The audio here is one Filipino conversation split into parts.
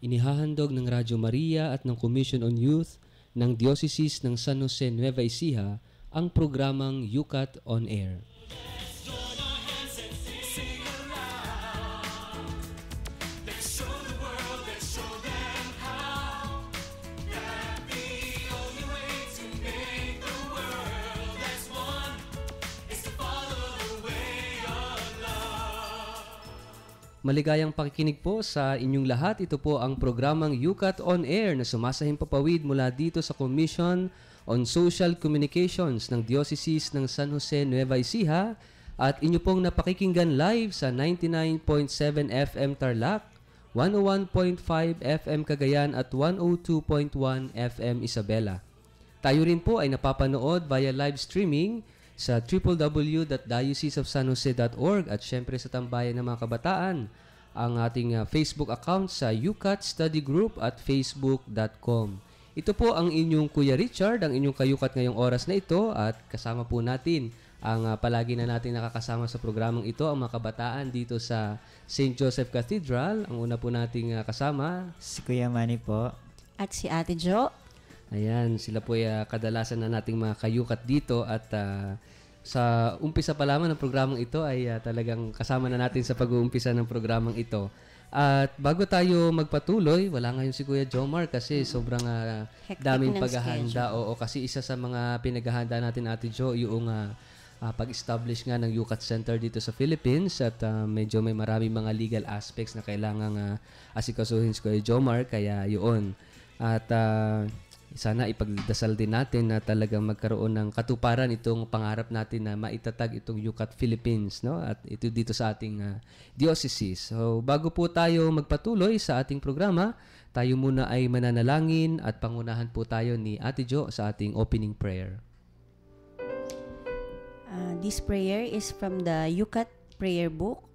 Inihahandog ng Radyo Maria at ng Commission on Youth ng Diocese ng San Jose Nueva Ecija ang programang Yukat on Air. Maligayang pakikinig po sa inyong lahat. Ito po ang programang Yukat on Air na sumasahing papawid mula dito sa Commission on Social Communications ng Diocese ng San Jose Nueva Ecija at inyo pong napakikinggan live sa 99.7 FM Tarlac, 101.5 FM Cagayan at 102.1 FM Isabela. Tayo rin po ay napapanood via live streaming sa www.dioceseofsanjose.org at syempre sa Tambayan ng mga Kabataan, ang ating Facebook account sa UCAT Study Group at facebook.com. Ito po ang inyong Kuya Richard, ang inyong kayukat ngayong oras na ito at kasama po natin ang palagi na natin nakakasama sa programang ito, ang mga kabataan dito sa St. Joseph Cathedral. Ang una po nating kasama, si Kuya Manny po. At si Ate Jo. Ayan, sila po ay kadalasan na nating mga kayukat dito at sa umpisa pa lamang ng programang ito ay talagang kasama na natin sa pag-uumpisa ng programang ito. At bago tayo magpatuloy, wala ngayon si Kuya Jomar kasi sobrang daming paghahanda. Oo, kasi isa sa mga pinaghahanda natin, Ate Jo, yung pag-establish nga ng Yucat Center dito sa Philippines at medyo may maraming mga legal aspects na kailangang asikasuhin si Kuya Jomar, kaya yun. At sana ipagdasal din natin na talagang magkaroon ng katuparan itong pangarap natin na maitatag itong Yucat Philippines, no? At ito dito sa ating diocese. So, bago po tayo magpatuloy sa ating programa, tayo muna ay mananalangin at pangunahan po tayo ni Ate Jo sa ating opening prayer. This prayer is from the Yucat Prayer Book.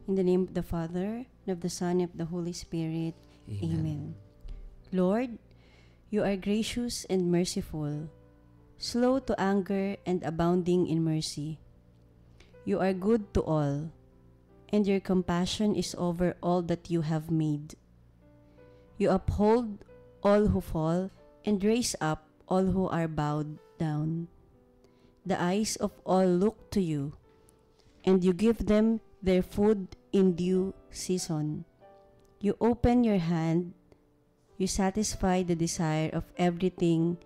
In the name of the Father, and of the Son, and of the Holy Spirit. Amen. Lord, you are gracious and merciful, slow to anger and abounding in mercy. You are good to all, and your compassion is over all that you have made. You uphold all who fall and raise up all who are bowed down. The eyes of all look to you, and you give them their food in due season. You open your hand, you satisfy the desire of everything.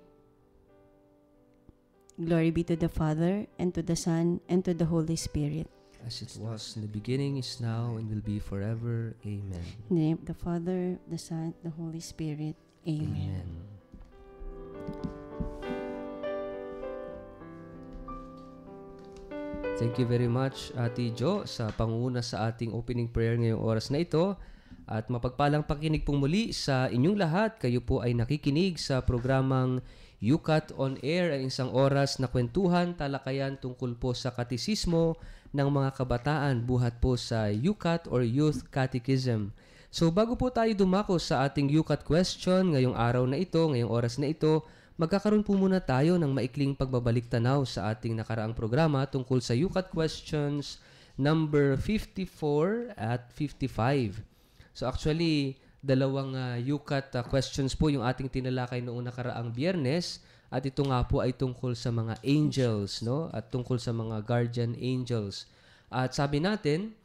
Glory be to the Father, and to the Son, and to the Holy Spirit. As it was in the beginning, is now, and will be forever. Amen. In the name of the Father, the Son, the Holy Spirit. Amen. Thank you very much, Ate Jo, sa pangunguna sa ating opening prayer ngayong oras na ito. At mapagpalang pakinig pong muli sa inyong lahat. Kayo po ay nakikinig sa programang Yucat on Air, ang isang oras na kwentuhan, talakayan tungkol po sa katisismo ng mga kabataan buhat po sa Yucat or Youth Catechism. So bago po tayo dumako sa ating Yucat question ngayong araw na ito, ngayong oras na ito, magkakaroon po muna tayo ng maikling pagbabalik-tanaw sa ating nakaraang programa tungkol sa Yucat questions number 54 at 55. So actually, dalawang Yucat questions po yung ating tinalakay noong nakaraang Biyernes at ito nga po ay tungkol sa mga angels, no? At tungkol sa mga guardian angels. At sabi natin,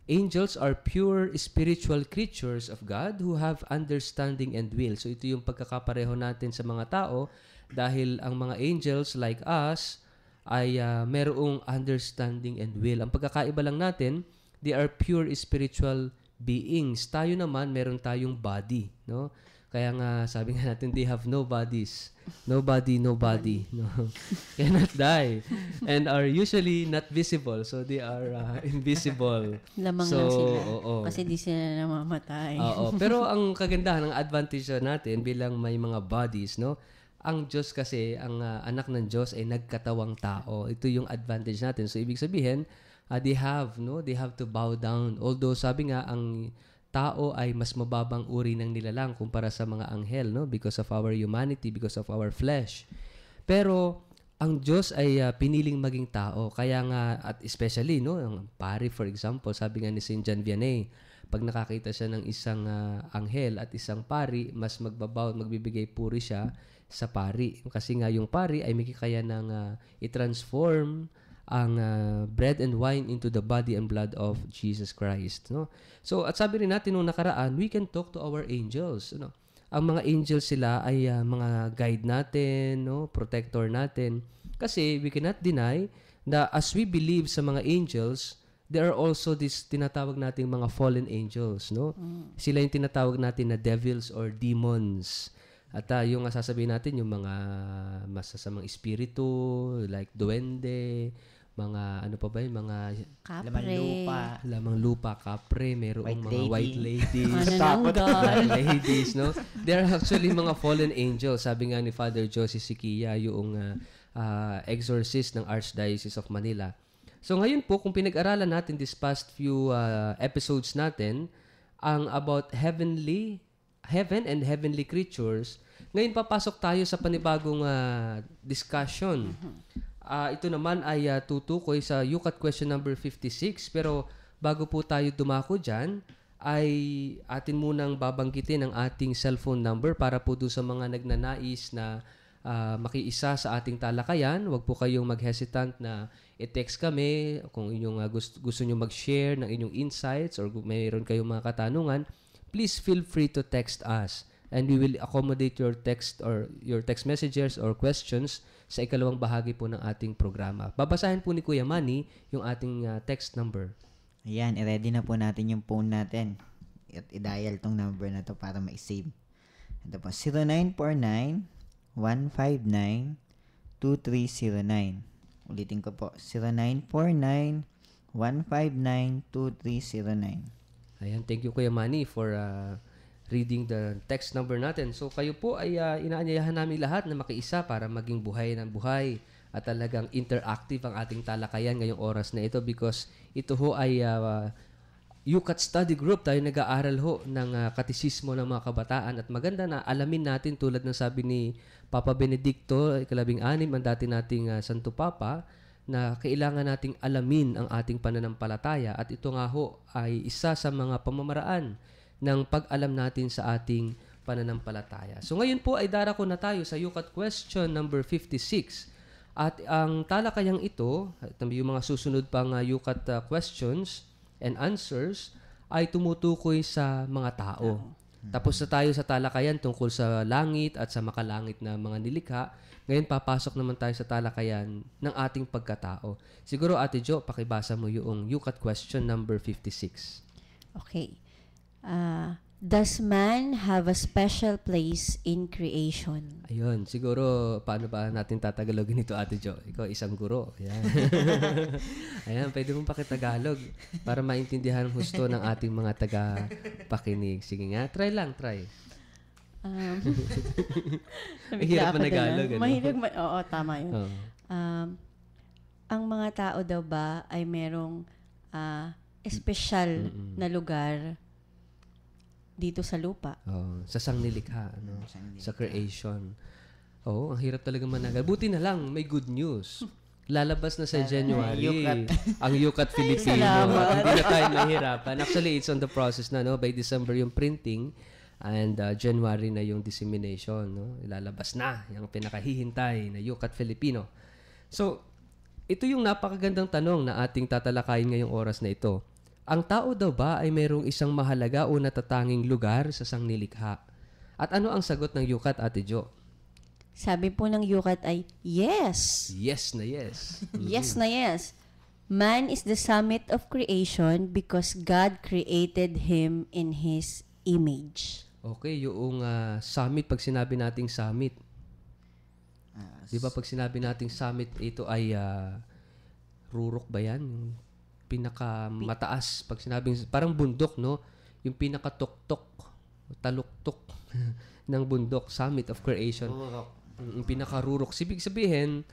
angels are pure spiritual creatures of God who have understanding and will. So ito yung pagkakapareho natin sa mga tao dahil ang mga angels like us ay merong understanding and will. Ang pagkakaiba lang natin, they are pure spiritual beings. Tayo naman, meron tayong body, no? Kaya nga, sabi nga natin, they have no bodies. No body, no body. No? Cannot die. And are usually not visible. So, they are invisible. Lamang so, lang sila. Oo. Kasi di sila namamatay. Oo. Pero ang kagandahan, ang advantage natin bilang may mga bodies, no? Ang Diyos kasi, ang anak ng Diyos ay nagkatawang tao. Ito yung advantage natin. So, ibig sabihin, they have to bow down. Although sabi nga ang tao ay mas mababang uri ng nilalang kumpara sa mga anghel, no? Because of our humanity, because of our flesh. Pero ang Diyos ay piniling maging tao. Kaya nga, at especially, no, ang pari, for example, sabi nga ni St. John Vianney, pag nakakita siya ng isang anghel at isang pari, mas magbibigay puri siya sa pari. Kasi nga yung pari ay may kaya ng i-transform ang bread and wine into the body and blood of Jesus Christ. No? So, at sabi rin natin nung nakaraan, we can talk to our angels. No? Ang mga angels sila ay mga guide natin, no? Protector natin. Kasi we cannot deny na as we believe sa mga angels, there are also this tinatawag nating mga fallen angels, no? Sila yung tinatawag natin na devils or demons. At yung sasabihin natin yung mga masasamang espiritu like duwende, mga ano pa ba yung mga lamang lupa, kapre, mayroong mga white ladies, white ladies, no? They are actually mga fallen angels. Sabi nga ni Father Jose Siquia, yung exorcist ng Archdiocese of Manila. So ngayon po, kung pinag-aralan natin this past few episodes natin, ang about heaven and heavenly creatures, ngayon papasok tayo sa panibagong discussion. Ito naman ay tutukoy sa UCAT question number 56. Pero bago po tayo dumako dyan, ay atin munang babanggitin ang ating cellphone number para po doon sa mga nagnanais na makiisa sa ating talakayan. Huwag po kayong mag-hesitant na i-text kami kung inyong gusto nyo mag-share ng inyong insights or kung mayroon kayong mga katanungan. Please feel free to text us. And we will accommodate your text or your text messages or questions sa ikalawang bahagi po ng ating programa. Babasahin po ni Kuya Manny yung ating text number. Ayan, i-ready na po natin yung phone natin. At i-dial tong number na to para ma-save. Ito po, 0949-159-2309. Ulitin ko po, 0949-159-2309. Ayan, thank you Kuya Manny for reading the text number natin. So kayo po ay inaanyayahan namin lahat na makiisa para maging buhay ng buhay at talagang interactive ang ating talakayan ngayong oras na ito because ito ho ay UCAT study group. Tayo nag-aaral ho ng katisismo ng mga kabataan at maganda na alamin natin tulad ng sabi ni Papa Benedicto, 16, ang dati nating Santo Papa, na kailangan nating alamin ang ating pananampalataya at ito nga ho ay isa sa mga pamamaraan ng pag-alam natin sa ating pananampalataya. So ngayon po ay darako na tayo sa UCAT question number 56. At ang talakayang ito, at yung mga susunod pang UCAT questions and answers ay tumutukoy sa mga tao. Tapos na tayo sa talakayan tungkol sa langit at sa makalangit na mga nilikha. Ngayon papasok naman tayo sa talakayan ng ating pagkatao. Siguro Ate Jo, pakibasa mo yung UCAT question number 56. Okay. Does man have a special place in creation? Ayun, siguro paano ba natin tatagalogin ito Ate Jo? Ikaw isang guro. Ayan. Ayan, pwede mong pakitagalog para maintindihan husto ng ating mga taga-pakinig. Sige nga, try. Mahirap managalog. Oo, tama yun. Oh. Ang mga tao daw ba ay merong espesyal na lugar dito sa lupa. Sa sangnilikha, sa creation. Ang hirap talaga managal. Buti na lang, may good news. Lalabas na sa January ang UCAT Filipino. At hindi na tayo mahirapan. Actually, it's on the process na. No? By December yung printing and January na yung dissemination. No? Ilalabas na yung pinakahihintay na UCAT Filipino. So, ito yung napakagandang tanong na ating tatalakayin ngayong oras na ito. Ang tao daw ba ay mayroong isang mahalaga o natatanging lugar sa sangnilikha? At ano ang sagot ng UCAT, Ate Jo? Sabi po ng UCAT ay, yes. Yes na yes. Yes na yes. Man is the summit of creation because God created him in His image. Okay, yung summit, pag sinabi nating summit, di ba pag sinabi nating summit, ito ay rurok ba yan? Yung pinakamataas. Pag sinabing, parang bundok, no? Yung pinakatuktok, taluktok ng bundok, summit of creation. Yung pinakarurok. Ibig sabihin,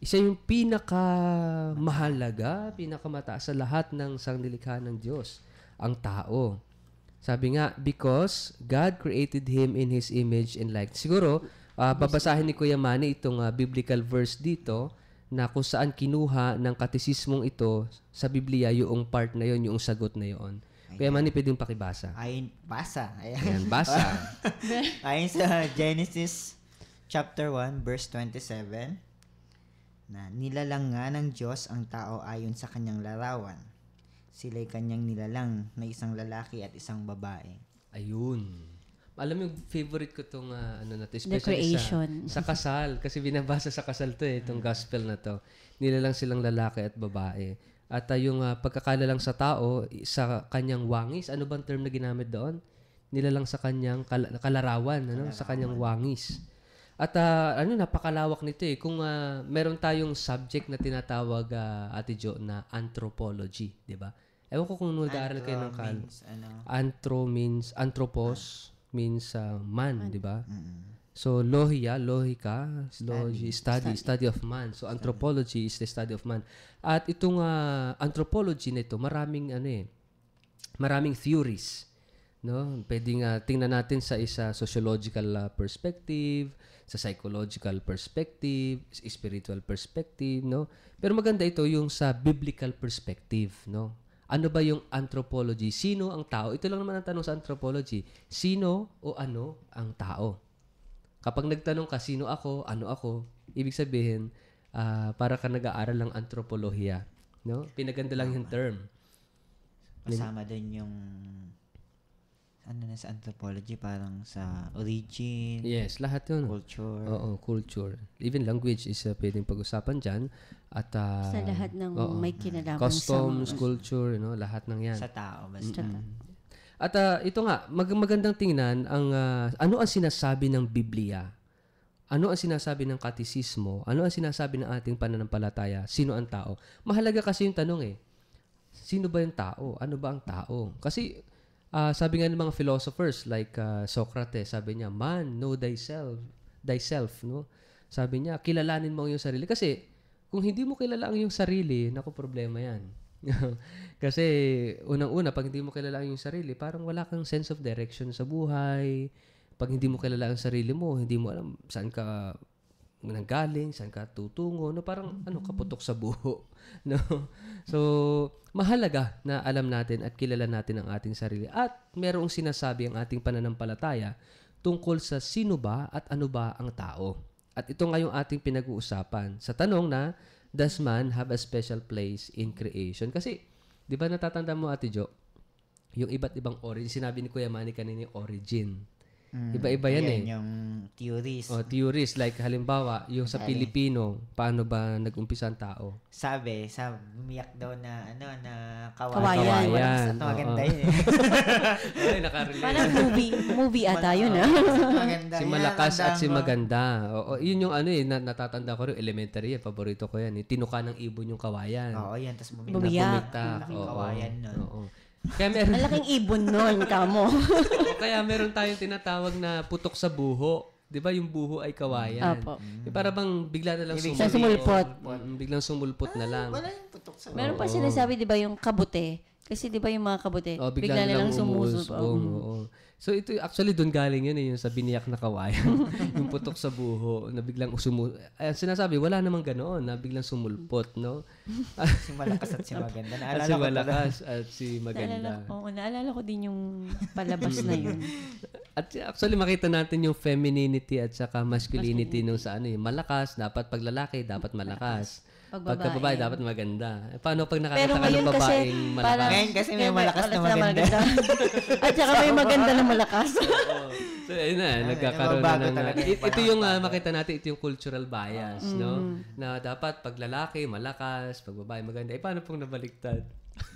isa yung pinakamahalaga, pinakamataas sa lahat ng sangnilikha ng Diyos, ang tao. Sabi nga, because God created him in His image and likeness. Siguro, Babasahin ni Kuya Manny itong biblical verse dito na kung saan kinuha ng katisismong ito sa Biblia yung part na yon, yung sagot na yon. Kuya Manny, pwedeng pakibasa. Basa. Ayan, basa. Ayon sa Genesis chapter 1 verse 27 na nilalang nga ng Diyos ang tao ayon sa kanyang larawan. Sila'y kanyang nilalang na isang lalaki at isang babae. Ayun. Alam mo yung favorite ko tong The especially creation. sa kasal kasi binabasa sa kasal to itong gospel na to. Nilalang silang lalaki at babae. At yung pagkakalalang sa tao sa kanyang wangis, ano bang term na ginamit doon? Nilalang sa kanyang kalarawan, sa kanyang wangis. At napakalawak nito eh. Kung meron tayong subject na tinatawag Ate Jo na anthropology, 'di ba? Ewan ko kung nag-aaral kayo ng anthropos means man, di ba? So, lohika, study of man. So, anthropology is the study of man. At itong anthropology na ito, maraming theories. No? Pwedeng tingnan natin sa isa sociological perspective, sa psychological perspective, spiritual perspective, no? Pero maganda ito yung sa biblical perspective, no? Ano ba yung anthropology? Sino ang tao? Ito lang naman ang tanong sa anthropology. Sino o ano ang tao? Kapag nagtanong ka, sino ako, ano ako, ibig sabihin, para ka nag-aaral ng anthropolohiya. No? Pinaganda lang yung term. Kasama din yung sa anthropology, parang sa origin, Yes, lahat yun. culture. Oo, culture. Even language is pwedeng pag-usapan dyan. At, Sa lahat ng may kinalaman customs, sa culture, lahat ng yan. Sa tao. Basta. At ito nga, magandang tingnan ang ano ang sinasabi ng Biblia? Ano ang sinasabi ng katisismo? Ano ang sinasabi ng ating pananampalataya? Sino ang tao? Mahalaga kasi yung tanong eh. Sino ba yung tao? Ano ba ang tao? Kasi sabi nga ng mga philosophers like Socrates, sabi niya, man, know thyself, no? Sabi niya, kilalanin mo yung sarili. Kasi kung hindi mo kilala ang iyong sarili, naku, problema yan. Kasi unang-una, pag hindi mo kilala ang iyong sarili, parang wala kang sense of direction sa buhay. Pag hindi mo kilala ang sarili mo, hindi mo alam saan ka nanggaling, saan ka tutungo, no? Parang kaputok sa buho, no? So, mahalaga na alam natin at kilala natin ang ating sarili at merong sinasabi ang ating pananampalataya tungkol sa sino ba at ano ba ang tao. At ito nga yung ating pinag-uusapan sa tanong na, does man have a special place in creation? Kasi, di ba natatanda mo, Ate Jo, yung iba't ibang origin, sinabi ni Kuya Manny kanina yung origin. Iba-iba yan eh. Yung theories. Theories like halimbawa, yung sa Pilipino, paano ba nag-umpisa ang tao? Sabi, umiyak daw na Kawayan. At maganda yun eh. Ay, nakarelate. Parang movie ata yun Maganda. Si Malakas at si Maganda. Oo, yun yung natatanda ko rin, elementary, paborito ko yan. Tinuka ng ibon yung kawayan. Oo, yan. Tapos Bumiyak. Laking kawayan nun. Oo. Kaya meron, Ang laking ibon nun, kamo. kaya meron tayong tinatawag na putok sa buho. 'Di ba yung buho ay kawayan? Apo. Para bang bigla na lang sumulpot. Biglang sumulpot na lang. Wala yung putok sa Meron pa sinasabi, di ba, yung kabute. Kasi di ba yung mga kabute, Bigla na lang sumusubong. Oo. So ito actually doon galing yun yung sa biniyak na kawayan. Yung putok sa buho na biglang sinasabi wala namang ganoon na biglang sumulpot, no? Si Malakas at si Maganda. At si Malakas at si Maganda. Naalala ko din yung palabas na yun. At actually makita natin yung femininity at saka masculinity nung sa malakas, dapat pag lalaki, dapat malakas. Pagka babae, dapat maganda. Paano pag nakakita ka ng babaeng malakas? Ngayon kasi may malakas na maganda. At saka may maganda na malakas. So, ayun na, nagkakaroon na ito yung makita natin, ito yung cultural bias, no? Na dapat pag lalaki, malakas, pag babae, maganda. Paano pong nabaliktad?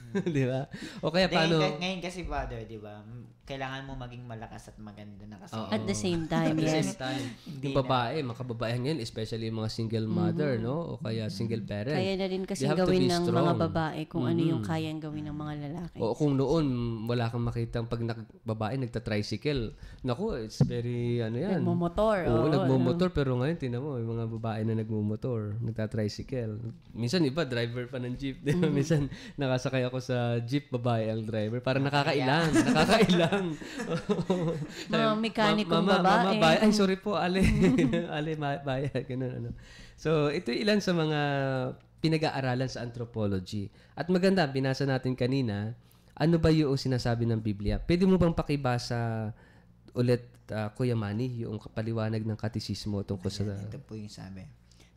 Di ba? O kaya paano? Ngayon kasi, Father, di ba? Kailangan mo maging malakas at maganda na kasi. At the same time, At the yes. same time. Yung babae, mga kababayan ngayon, especially yung mga single mother, no? O kaya single parent. Kaya na rin kasi They have to gawin be ng strong. mga babae kung ano yung kayang gawin ng mga lalaki. O kung noon, wala kang makitang pag babae nagta-tricycle. Naku, it's very, yan. Nagmumotor. Oo, nagmumotor. Pero ngayon, tinan mo, yung mga babae na nagmumotor, nagta-tricycle. Minsan, iba, driver pa ng jeep. Minsan, nakasakay ako ako sa jeep, babae ang driver. Parang nakakailang. Nakakailang. Mga mekanikong Mama, babae. ay, sorry po, ale. Ale, bayad. Ganun, ano. So, ito ilan sa mga pinag-aaralan sa anthropology. At maganda, binasa natin kanina, ano ba yung sinasabi ng Biblia? Pwede mo bang pakibasa ulit, Kuya Manny, yung paliwanag ng katisismo tungkol sa... Ito po yung sabi.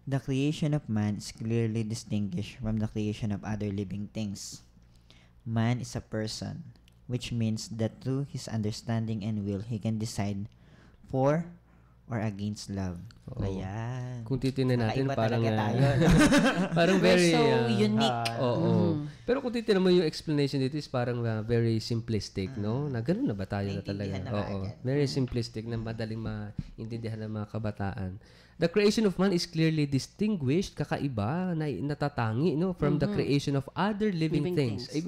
The creation of man is clearly distinguished from the creation of other living things. Man is a person, which means that through his understanding and will, he can decide for or against love. Oo. Ayan. Kung titingnan natin, Kakaiba parang... talaga tayo. parang We're very... so unique. Oo. Pero kung titingnan mo yung explanation dito is parang very simplistic, no? Na ganun na ba tayo na talaga? Naintindihan na Oo. agad. Very simplistic na madaling maintindihan ng mga kabataan. The creation of man is clearly distinguished, kakaiba, natatangi, no, from the creation of other living things. Ay,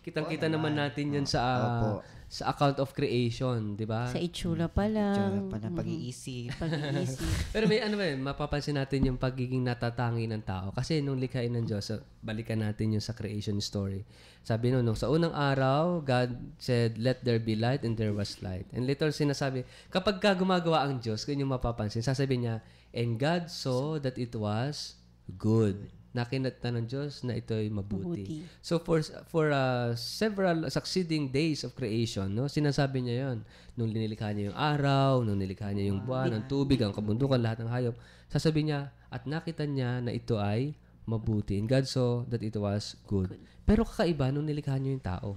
kitang-kita naman natin yan sa account of creation, di ba? Sa itsura pa lang. Pag-iisip. Pag-iisip. Pero may mapapansin natin yung pagiging natatangi ng tao. Kasi nung likhain ng Diyos, balikan natin yung sa creation story. Sabi nung sa unang araw, God said, let there be light, and there was light. And later sinasabi, kapag gumagawa ang Diyos, kung yung mapapansin, sasabihin niya, and God saw that it was good. Nakinata ng Diyos na ito ay mabuti. So for several succeeding days of creation, no, sinasabi niya 'yon. Nung nilikha niya yung araw, nung nilikha niya yung buwan, ang tubig, ang kabundukan, lahat ng hayop, sasabihin niya at nakita niya na ito ay mabuti. And God saw that it was good. Pero kakaiba nung nilikha niya yung tao.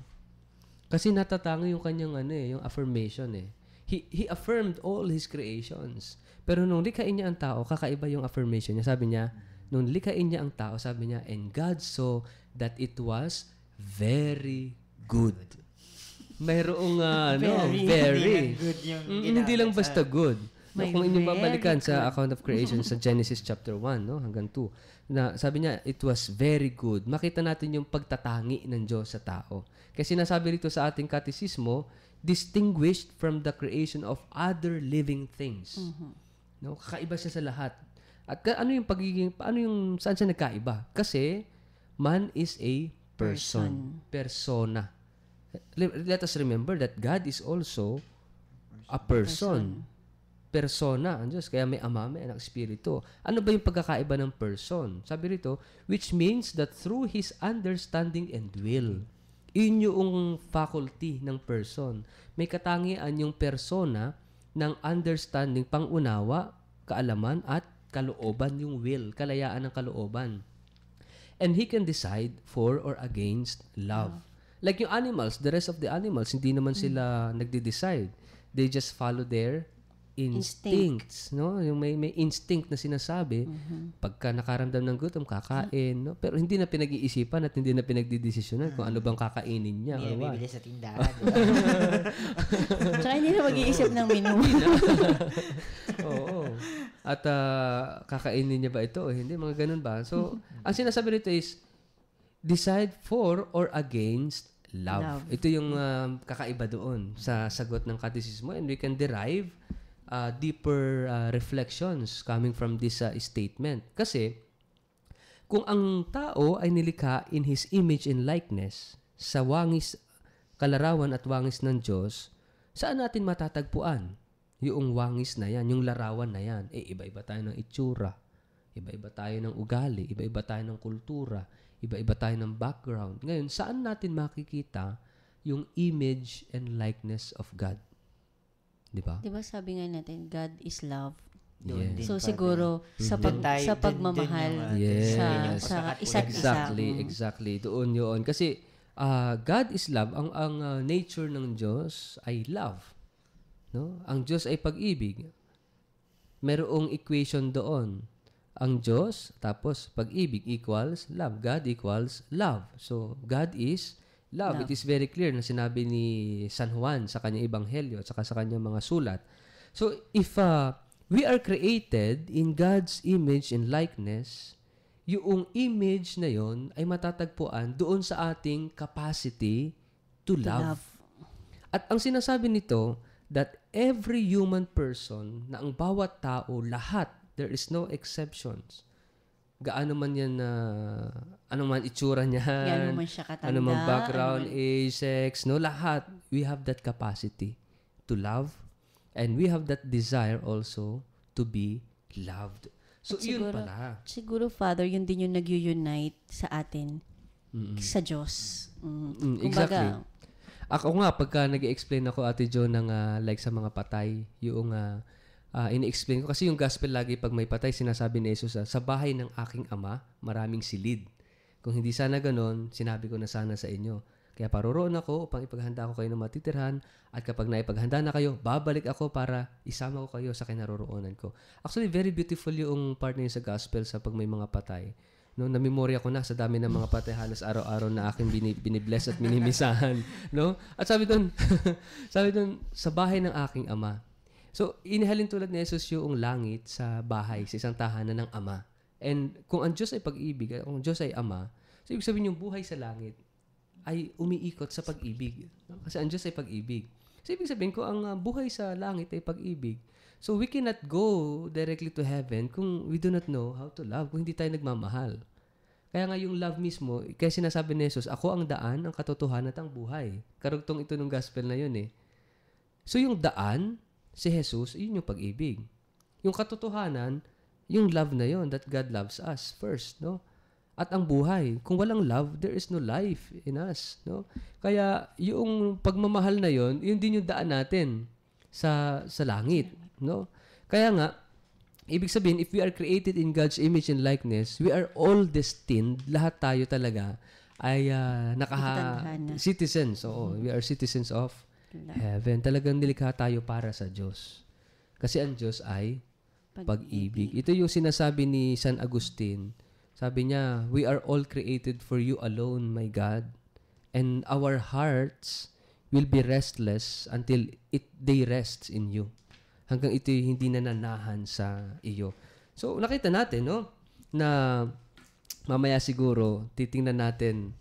Kasi natatango yung kanyang yung affirmation eh. He affirmed all his creations. Pero nung likhain niya ang tao, kakaiba yung affirmation niya. Sabi niya, nung likhain niya ang tao, sabi niya, and God saw that it was very good. Mayroong very good yung hindi lang basta good. No, May kung inyong very babalikan sa good. account of creation sa Genesis chapter 1, no, hanggang 2, na sabi niya, it was very good. Makita natin yung pagtatangi ng Diyos sa tao. Kasi sinasabi rito sa ating katisismo, distinguished from the creation of other living things. No, kakaiba siya sa lahat. At ano yung saan siya nagkaiba? Kasi man is a person. Persona. Let us remember that God is also a person. Persona ang Diyos. Kaya may Ama, may Anak, Espiritu. Ano ba yung pagkakaiba ng person? Sabi rito, which means that through His understanding and will. Yun yung faculty ng person. May katangian yung persona ng understanding, pangunawa, kaalaman, at kalooban, yung will, kalayaan ng kalooban. And He can decide for or against love. Like yung animals, the rest of the animals, hindi naman sila nagde-decide. They just follow their instincts, no? Yung may instinct na sinasabi, pagka nakaramdam ng gutom, kakain, no? Pero hindi na pinag-iisipan at hindi na pinagdidesisyonan kung ano bang kakainin niya. Hindi or na what. bibili sa tindahan. Diba? Tsaka hindi na mag-iisip ng menu. Oo. At kakainin niya ba ito? Hindi, mga ganun ba? So, ang sinasabi rito is, decide for or against love. Ito yung kakaiba doon sa sagot ng katisismo, and we can derive deeper reflections coming from this statement. Kasi, kung ang tao ay nilikha in His image and likeness, sa wangis, kalarawan at wangis ng Diyos, saan natin matatagpuan yung wangis na yan, yung larawan na yan? Iba-iba tayo ng itsura, iba-iba tayo ng ugali, iba-iba tayo ng kultura, iba-iba tayo ng background. Ngayon, saan natin makikita yung image and likeness of God? Di ba? Di ba sabi nga natin, God is love. Doon din So pa siguro sa Doon pagmamahal Yes. sa isa't isa. Exactly. Doon yun. Kasi God is love. Ang nature ng Diyos ay love. No? Ang Diyos ay pag-ibig. Merong equation doon. Ang Diyos, tapos pag-ibig equals love. God equals love. So, God is love. It is very clear na sinabi ni San Juan sa kanyang ebanghelyo at saka sa kanyang mga sulat. So, if we are created in God's image and likeness, yung image na yon ay matatagpuan doon sa ating capacity to love. At ang sinasabi nito, that every human person, na ang bawat tao, lahat, there is no exceptions. Gaano man yan ano man itsura Gaano niyan, man siya katanda. ano man background, ano man- age, sex, no, lahat. We have that capacity to love, and we have that desire also to be loved. So, At yun siguro- pala. Siguro, Father, yun din yung nag-unite sa atin, sa Diyos. Exactly. Kumbaga, Ako nga, pagka nag-explain ako, Ate Jo, ng like sa mga patay, yung ini-explain ko. Kasi yung gospel lagi, pag may patay, sinasabi ni Jesus, sa bahay ng aking ama, maraming silid. Kung hindi sana ganon, sinabi ko na sana sa inyo. Kaya paroroon ako upang ipaghanda ko kayo ng matitirhan, at kapag naipaghanda na kayo, babalik ako para isama ko kayo sa kinaroroonan ko. Actually, very beautiful yung part na yun sa gospel sa pag may mga patay. No, na-memorya ko na sa dami ng mga patay, halos araw-araw na aking binibless at minimisahan. No? At sabi doon, sa bahay ng aking ama. So, inihalin tulad ni Jesus yung langit sa bahay, sa isang tahanan ng ama. And kung ang Diyos ay pag-ibig, kung ang Diyos ay ama, so ibig sabihin yung buhay sa langit ay umiikot sa pag-ibig. No? Kasi ang Diyos ay pag-ibig. So, ibig sabihin, kung ang buhay sa langit ay pag-ibig, so we cannot go directly to heaven kung we do not know how to love, kung hindi tayo nagmamahal. Kaya nga yung love mismo, kaya sinasabi ni Jesus, ako ang daan, ang katotohanan at ang buhay. Karugtong ito ng gospel na yun eh. So yung daan, si Jesus, yun yung pag-ibig. Yung katotohanan, yung love na yun, that God loves us first, no? At ang buhay, kung walang love, there is no life in us, no? Kaya yung pagmamahal na yun, yun din yung daan natin sa langit, no? Kaya nga, ibig sabihin, if we are created in God's image and likeness, we are all destined, lahat tayo talaga, ay citizens. Oo, we are citizens of heaven. Talagang nilikha tayo para sa Diyos. Kasi ang Diyos ay pag-ibig. Ito yung sinasabi ni San Agustin. Sabi niya, we are all created for you alone, my God. And our hearts will be restless until they rest in you. Hanggang ito hindi nananahan sa iyo. So, nakita natin, no? Na mamaya siguro, titingnan natin,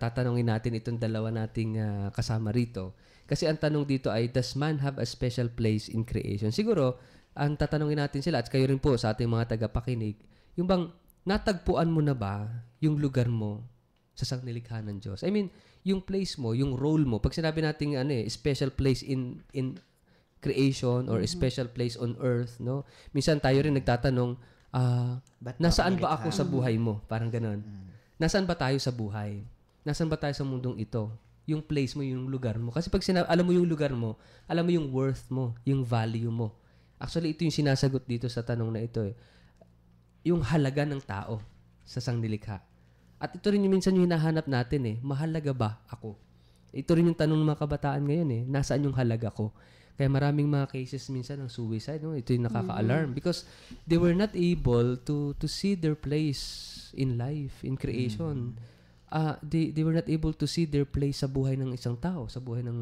tatanungin natin itong dalawa nating kasama rito. Kasi ang tanong dito ay, does man have a special place in creation? Siguro, ang tatanungin natin sila, at kayo rin po sa ating mga tagapakinig, yung bang natagpuan mo na ba yung lugar mo sa sanglilikha ng Diyos? I mean, yung place mo, yung role mo. Pag sinabi natin special place in creation or a special place on earth, no? Minsan tayo rin nagtatanong, nasaan ba ako sa buhay mo? Parang ganoon. Nasaan ba tayo sa buhay? Nasaan ba tayo sa mundong ito? Yung place mo, yung lugar mo. Kasi pag alam mo yung lugar mo, alam mo yung worth mo, yung value mo. Actually, ito yung sinasagot dito sa tanong na ito. Yung halaga ng tao sa sangnilikha. At ito rin yung minsan yung hinahanap natin mahalaga ba ako? Ito rin yung tanong ng mga kabataan ngayon nasaan yung halaga ko? Kaya maraming mga cases minsan ng suicide, no? Ito yung nakaka-alarm because they were not able to see their place in life, in creation. They were not able to see their place sa buhay ng isang tao, sa buhay ng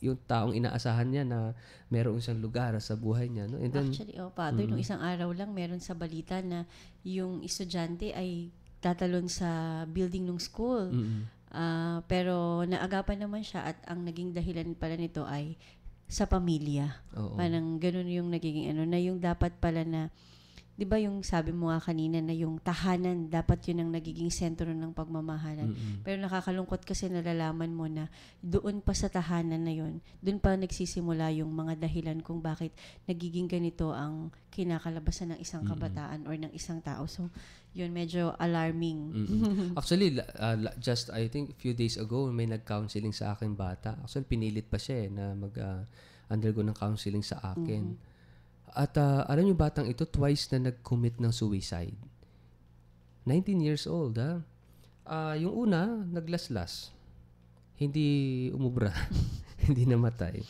yung taong inaasahan niya na meron isang lugar sa buhay niya, no? And then, actually, Father, nung isang araw lang meron sa balita na yung estudyante ay tatalon sa building ng school. Pero naagapan naman siya at ang naging dahilan pala nito ay sa pamilya. Oo. Parang ganun yung nagiging na yung dapat pala na, di ba yung sabi mo nga kanina na yung tahanan, dapat yun ang nagiging sentro ng pagmamahalan. Pero nakakalungkot kasi nalalaman mo na doon pa sa tahanan na yun, doon pa nagsisimula yung mga dahilan kung bakit nagiging ganito ang kinakalabasan ng isang kabataan or ng isang tao. So, yun medyo alarming. Actually, just I think a few days ago, may nag-counseling sa akin bata. Actually, pinilit pa siya na mag-undergo ng counseling sa akin. At alam niyo batang ito, twice na nag-commit ng suicide. 19 years old, ha? Yung una, naglaslas. Hindi umubra. Hindi namatay.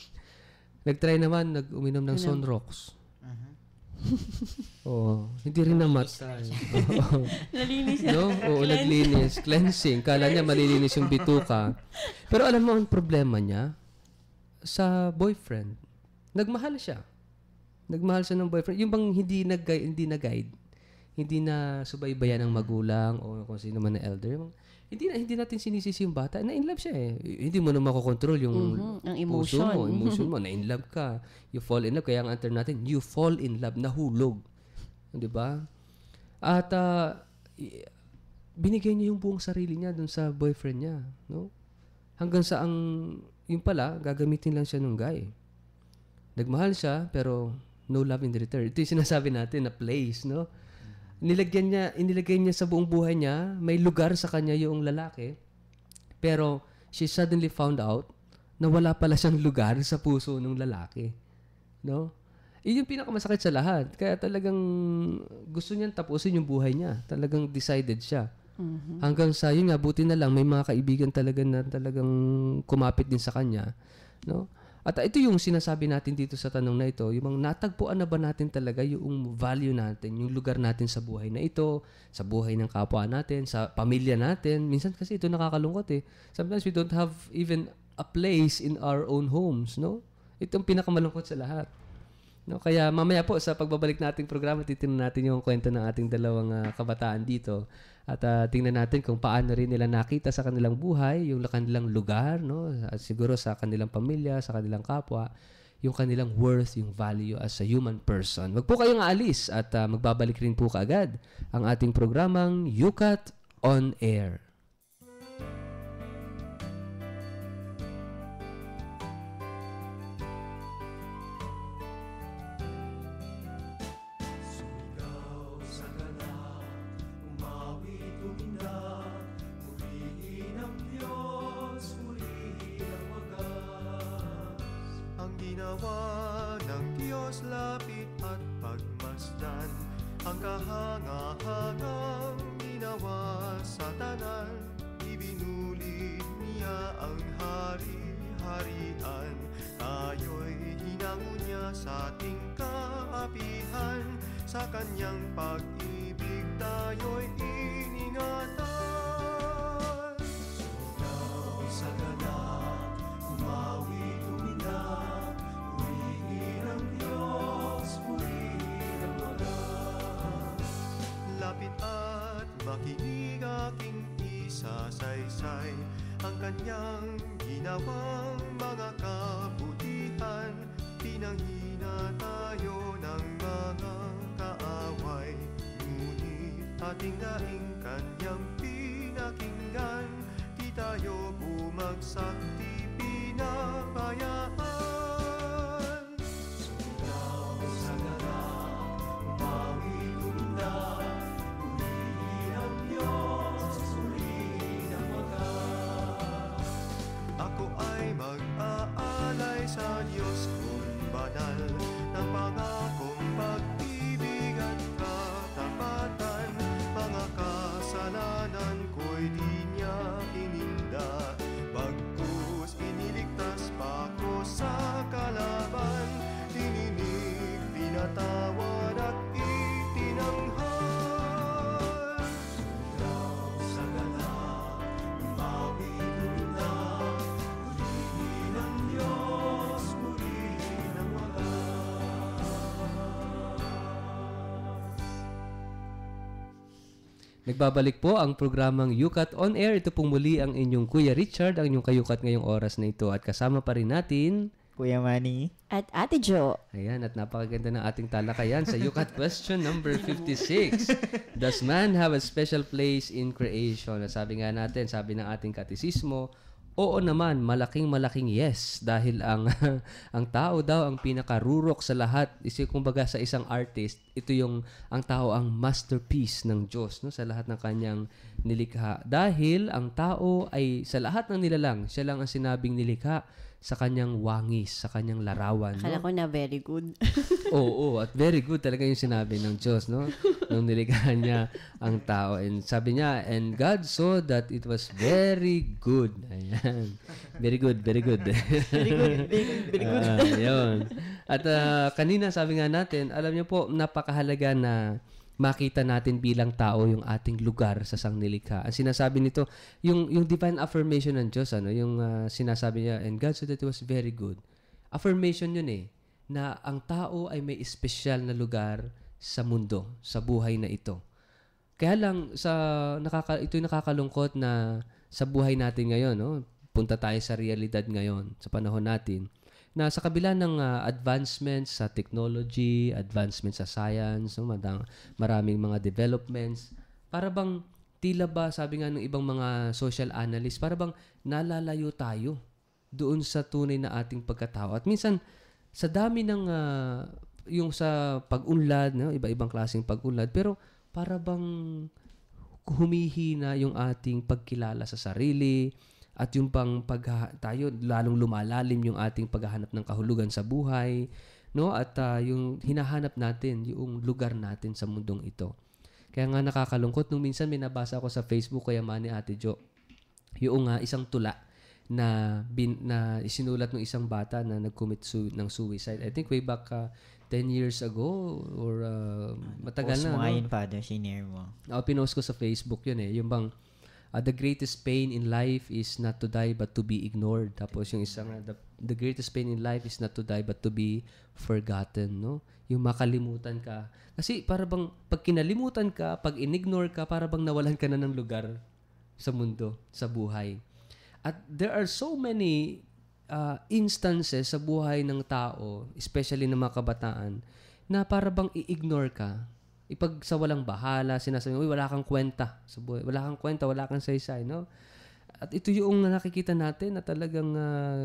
Nag-try naman, nag-uminom ng Sonrox. Hindi rin namatay. Nalinis no? Oo, naglinis. Cleansing. Kala niya malilinis yung bituka. Pero alam mo ang problema niya? Sa boyfriend. Nagmahal siya. Nagmahal siya ng boyfriend. Yung bang hindi na-guide. Hindi na subaybayan ng magulang o kung sino man na elder. Hindi natin sinisisi yung bata. Na-inlove siya Hindi mo na makokontrol yung ang emotion. Emotion mo. Na-inlove ka. You fall in love. Kaya ang term natin, you fall in love. Nahulog. Di ba? At binigay niya yung buong sarili niya dun sa boyfriend niya, no? Hanggang sa yung pala, gagamitin lang siya nung guy. Nagmahal siya, pero no love in return. Ito yung sinasabi natin na place, no? Inilagay niya sa buong buhay niya, may lugar sa kanya yung lalaki, pero she suddenly found out na wala pala siyang lugar sa puso ng lalaki, no? Yun yung pinakamasakit sa lahat. Kaya talagang gusto niyang tapusin yung buhay niya. Talagang decided siya. Hanggang sa, yun nga, buti na lang, may mga kaibigan talaga na talagang kumapit din sa kanya. No? At ito yung sinasabi natin dito sa tanong na ito, yung natagpuan na ba natin talaga yung value natin, yung lugar natin sa buhay na ito, sa buhay ng kapwa natin, sa pamilya natin. Minsan kasi ito nakakalungkot eh. Sometimes we don't have even a place in our own homes. No? Ito ang pinakamalungkot sa lahat. No, kaya mamaya po sa pagbabalik nating programa, titingnan natin yung kwento ng ating dalawang kabataan dito. At tingnan natin kung paano rin nila nakita sa kanilang buhay, yung kanilang lugar, no? At siguro sa kanilang pamilya, sa kanilang kapwa, yung kanilang worth, yung value as a human person. Wag po kayong aalis at magbabalik rin po kaagad ang ating programang Yukat on Air. Ginawa ng Diyos lapit at pagmasdan, ang kahanga-hangang ginawa sa tanan. Ibinulit niya ang hari-harian, tayo'y hinango niya sa ating kaapihan. Sa kanyang pag-ibig tayo'y iningatan. Sumaw sa ganap, umawi tumindag, lapit at makinig aking isasaysay ang kanyang ginawang mga kabutihan. Pinanghina tayo ng mga kaaway, ngunit ating daing kanyang pinakinggan. Di tayo bumagsak, di pinabayaan. Mag-aalay sa Diyos kung banal ng pangakong pag-ibig at katapatan. Mga kasalanan ko'y di niya ininda, bagkus iniligtas pa ko sa kalaban. Dininig, pinatawad at itinanghal. Nagbabalik po ang programang Yukat on Air. Ito pong muli ang inyong Kuya Richard, ang inyong kayukat ngayong oras na ito. At kasama pa rin natin Kuya Manny. At Ate Jo. Ayan, at napakaganda ng ating talakayan sa Yukat question number 56. Does man have a special place in creation? Sabi nga natin, sabi ng ating katisismo, oo naman, malaking yes. Dahil ang tao daw ang pinakarurok sa lahat. Kumbaga sa isang artist, ito ang tao ang masterpiece ng Diyos, no? Sa lahat ng kanyang nilikha. Dahil ang tao ay sa lahat ng nilalang, siya lang ang sinabing nilikha sa kanyang wangis, sa kanyang larawan. Akala no? ko na very good. Oo, at very good talaga yung sinabi ng Diyos, no? Nung nilikha niya ang tao. And sabi niya, and God saw that it was very good. Ayan. Very good, very good. Very good, very good. Yun. At kanina sabi nga natin, alam niyo po, napakahalaga na makita natin bilang tao yung ating lugar sa sangnilikha. Ang sinasabi nito, yung divine affirmation ng Diyos, yung sinasabi niya, and God said that it was very good. Affirmation yun na ang tao ay may espesyal na lugar sa mundo, sa buhay na ito. Kaya lang, ito'y nakakalungkot na sa buhay natin ngayon, no? Punta tayo sa realidad ngayon, sa panahon natin, na sa kabila ng advancements sa technology, advancements sa science, no, maraming mga developments, para bang tila ba, sabi nga ng ibang mga social analysts, para bang nalalayo tayo doon sa tunay na ating pagkatao. At minsan, sa dami ng yung sa pag-unlad, no? Iba-ibang klaseng pag-unlad, pero para bang humihina yung ating pagkilala sa sarili at yung tayo lalong lumalalim yung ating paghahanap ng kahulugan sa buhay, no? At yung hinahanap natin yung lugar natin sa mundong ito. Kaya nga nakakalungkot nung minsan may nabasa ako sa Facebook kay Manny Ate Jo, yung isang tula na isinulat ng isang bata na nag-commit ng suicide. I think way back 10 years ago or matagal Post na. mo nga No? yun, Father, sinare mo. Pinost ko sa Facebook yun eh. Yung bang, the greatest pain in life is not to die but to be ignored. Tapos yung isang, the greatest pain in life is not to die but to be forgotten. No? Yung makalimutan ka. Kasi para bang, pag kinalimutan ka, pag inignore ka, para bang nawalan ka na ng lugar sa mundo, sa buhay. At there are so many instances sa buhay ng tao, especially ng mga kabataan, na para bang i-ignore ka. Ipag sa walang bahala, sinasabi, uy, wala kang kwenta sa buhay. Wala kang kwenta, wala kang saysay, no? At ito yung nakikita natin na talagang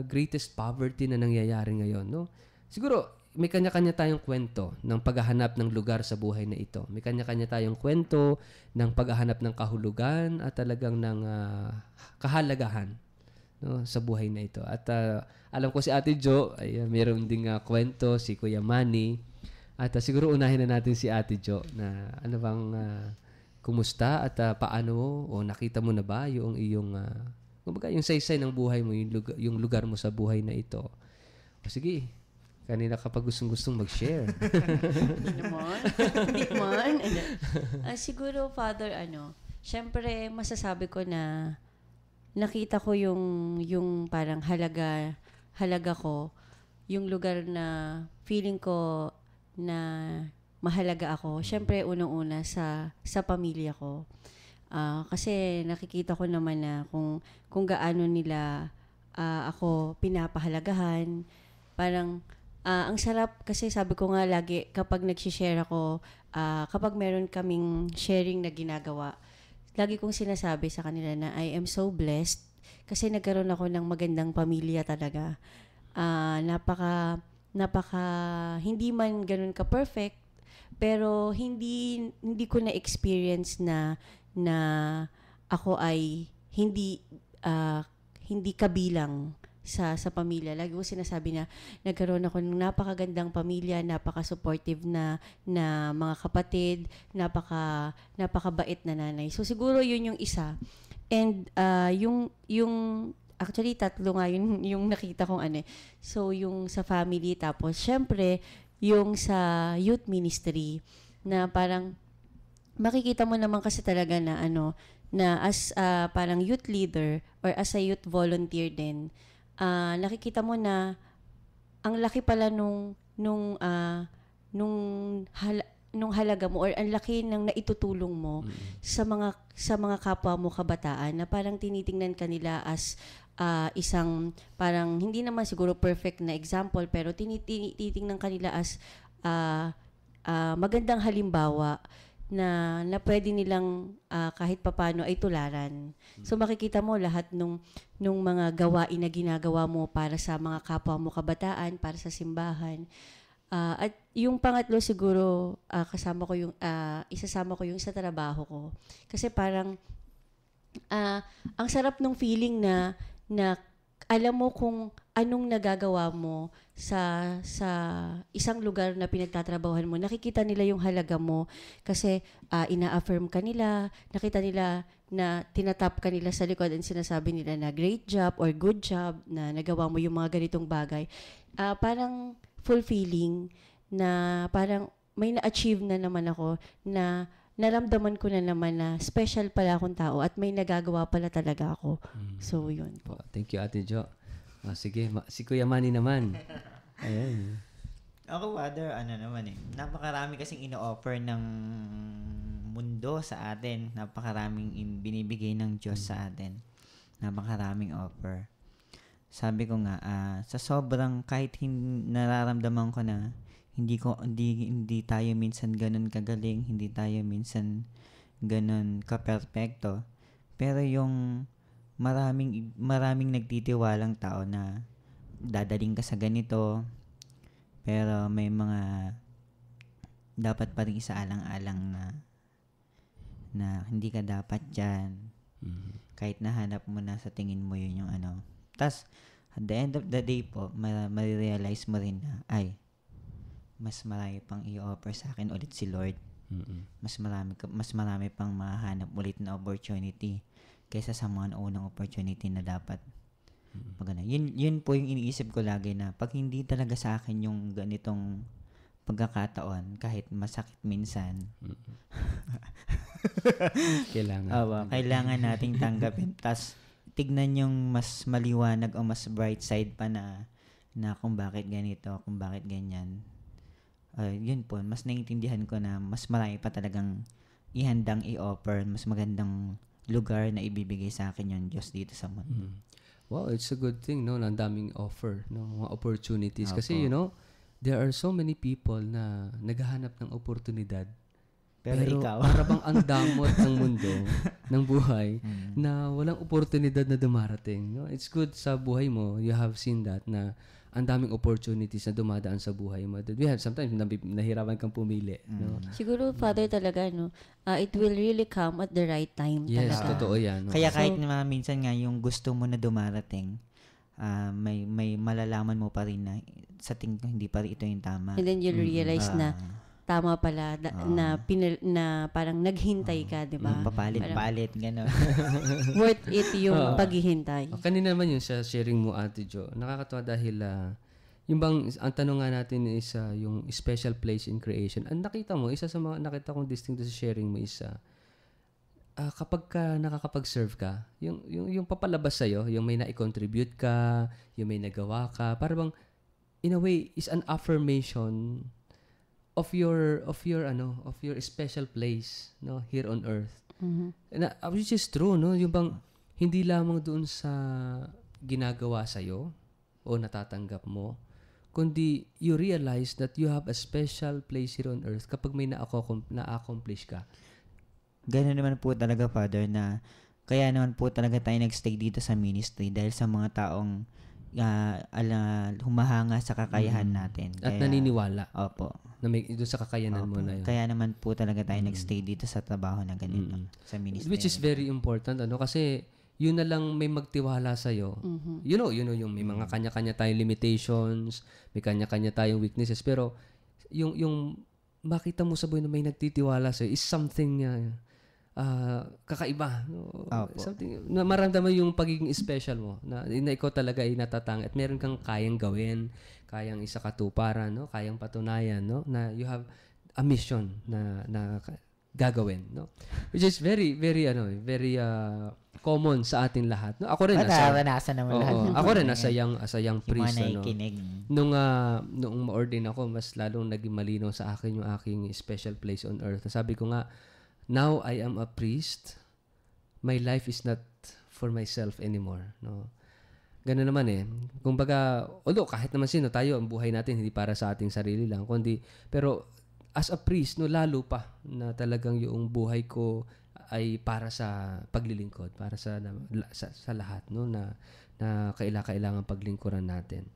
greatest poverty na nangyayari ngayon, no? Siguro, may kanya-kanya tayong kwento ng paghahanap ng lugar sa buhay na ito. May kanya-kanya tayong kwento ng paghahanap ng kahulugan at talagang ng kahalagahan, no, sa buhay na ito. At alam ko si Ate Jo, ay mayroon ding kwento, si Kuya Manny. At siguro unahin na natin si Ate Jo na ano bang kumusta at paano o nakita mo na ba yung iyong kumbaga yung saysay ng buhay mo, yung lugar mo sa buhay na ito. O sige, kanina kapag gustong mag-share. Hindi naman. Hindi naman. Siguro, Father, syempre, masasabi ko na nakita ko yung parang halaga ko, yung lugar na feeling ko na mahalaga ako. Syempre, unang-una sa pamilya ko. Kasi nakikita ko naman na kung gaano nila ako pinapahalagahan. Parang, ang sarap kasi sabi ko nga lagi kapag nag-share ako, kapag meron kaming sharing na ginagawa, lagi kong sinasabi sa kanila na I am so blessed kasi nagkaroon ako ng magandang pamilya talaga. Napaka hindi man ganun ka-perfect, pero hindi ko na-experience na ako ay hindi kabilang sa pamilya. Lagi ko sinasabi na nagkaroon ako ng napakagandang pamilya, napaka-supportive na mga kapatid, napakabait na nanay. So siguro yun yung isa. And yung actually tatlo nga yung nakita kong So yung sa family, tapos syempre yung sa youth ministry na parang makikita mo naman kasi talaga na na as parang youth leader or as a youth volunteer din, nakikita mo na ang laki pala nung halaga mo or ang laki ng naitutulong mo sa mga kapwa mo kabataan na parang tinitingnan kanila as isang parang hindi naman siguro perfect na example pero tinitingnan kanila as magandang halimbawa na pwede nilang kahit papano ay tularan. So makikita mo lahat nung mga gawain na ginagawa mo para sa mga kapwa mo kabataan, para sa simbahan. At yung pangatlo siguro isasama ko yung sa trabaho ko. Kasi parang ang sarap nung feeling na alam mo kung anong nagagawa mo sa isang lugar na pinagtatrabahuhan mo. Nakikita nila yung halaga mo kasi ina-affirm ka nila, nakita nila na tinatap ka nila sa likod and sinasabi nila na great job or good job na nagawa mo yung mga ganitong bagay. Parang fulfilling na parang may na-achieve na naman ako na naramdaman ko na naman na special pala akong tao at may nagagawa pala talaga ako. So, yun po. Thank you, Ate Jo. Sige, si Kuya Manny naman. Ayan. Ako, Father, napakarami kasing ino-offer ng mundo sa atin. Napakaraming binibigay ng Diyos sa atin. Napakaraming offer. Sabi ko nga, sa sobrang kahit nararamdaman ko na hindi tayo minsan ganun kagaling, hindi tayo minsan ganun ka-perfecto. Pero yung maraming nagtitiwalang tao na dadaling ka sa ganito, pero may mga dapat pa rin isaalang-alang na hindi ka dapat dyan. Kahit nahanap mo na sa tingin mo yun yung ano. Tas, at the end of the day po, marirealize mo rin na, ay, mas marami pang i-offer sa akin ulit si Lord. Mas marami pang mahanap ulit na opportunity kaysa sa mga unang opportunity na dapat. Pag yun po yung iniisip ko lagi na pag hindi talaga sa akin yung ganitong pagkakataon, kahit masakit minsan, kailangan nating tanggapin. Tas tignan yung mas maliwanag o mas bright side pa na kung bakit ganito, kung bakit ganyan. Yun po, mas naiintindihan ko na mas marami pa talagang ihandang i-offer, mas magandang lugar na ibibigay sa akin yung Diyos dito sa mundo. Wow, it's a good thing, no? Na ang daming offer, no? Mga opportunities. Opo. Kasi, there are so many people na naghahanap ng oportunidad. Pero ikaw, para bang ang damot ng mundo, ng buhay, na walang oportunidad na dumarating. No? It's good sa buhay mo, you have seen that, na ang daming opportunities na dumadaan sa buhay mo. We have sometimes nahirapan kang pumili. No? Siguro, Father, talaga, it will really come at the right time. Yes, talaga. totoo yan. No? kaya kahit na minsan nga yung gusto mo na dumarating, may malalaman mo pa rin na sa tingin ko hindi pa rin ito yung tama. And then you'll realize na tama pala na parang naghintay ka, di ba? Papalit-palit, gano'n. Worth it yung paghihintay. Kanina naman yung sa sharing mo, Ate Jo, nakakatawa dahil yung bang, ang tanong nga natin is yung special place in creation. Ang nakita mo, isa sa mga nakita kong distinct sa sharing mo is kapag ka nakakapag-serve ka, yung papalabas sa'yo, yung may na-contribute ka, yung may nagawa ka, para bang, in a way, is an affirmation of your special place, no, here on earth. Which is true, no, yung bang hindi lamang doon sa ginagawa sa iyo o natatanggap mo, kundi you realize that you have a special place here on earth kapag may na-accomplish ka. Ganun naman po talaga, Father, na kaya naman po talaga tayo nag-stay dito sa ministry dahil sa mga taong humahanga sa kakayahan natin. At naniniwala. Opo. Na may doon sa kakayanan mo na yun. Kaya naman po talaga tayo nag-stay dito sa trabaho na ganito, sa ministry. Which is very important, kasi yun na lang may magtiwala sa'yo. You know, yung may mga kanya-kanya tayong limitations, may kanya-kanya tayong weaknesses, pero yung makita mo sa buhay na may nagtitiwala sa'yo is something kakaiba. Something na maramdaman yung pagiging special mo na ikaw talaga ay natatang at meron kang kayang gawin, kayang isakatuparan, no? Kayang patunayan, no? Na you have a mission na gagawin, no? Which is very very common sa atin lahat, no? Ako rin naranasan naman lahat. Ako rin as a young priest, no? Nung ma-ordain ako, mas lalong naging malinaw sa akin yung aking special place on earth. Sabi ko nga, now I am a priest. My life is not for myself anymore, no? Ganun naman Kumbaga, although kahit naman sino tayo, ang buhay natin hindi para sa ating sarili lang, pero as a priest, no, lalo pa na talagang yung buhay ko ay para sa paglilingkod, para sa lahat, no, na kailangan paglingkuran natin.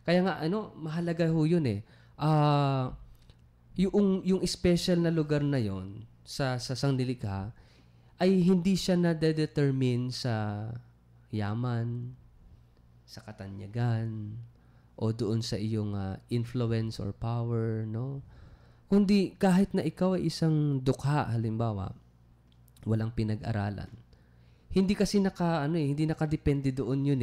Kaya nga mahalaga ho 'yun yung special na lugar na 'yon sa sangnilikha ay hindi siya na-determine sa yaman, sa katanyagan, o doon sa iyong influence or power, no? Kundi kahit na ikaw ay isang dukha, halimbawa, walang pinag-aralan. Hindi kasi hindi nakadepende doon yun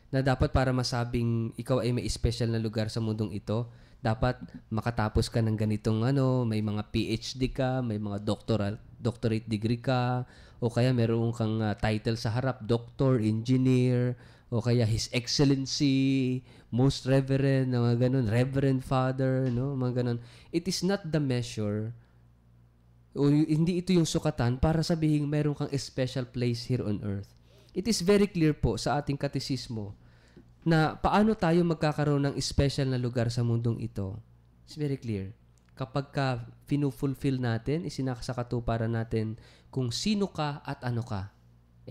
na dapat para masabing ikaw ay may special na lugar sa mundong ito, dapat makatapos ka ng ganitong may mga PhD ka, may mga doctorate degree ka, o kaya meron kang title sa harap, doctor, engineer, o kaya His Excellency, Most Reverend, mga ganun, Reverend Father, no, mga ganun. It is not the measure, o hindi ito yung sukatan para sabihin meron kang special place here on earth. It is very clear po sa ating katekismo na paano tayo magkakaroon ng special na lugar sa mundong ito. It's very clear. kapag ka finufulfill natin, isinakasakatuparan natin kung sino ka at ano ka.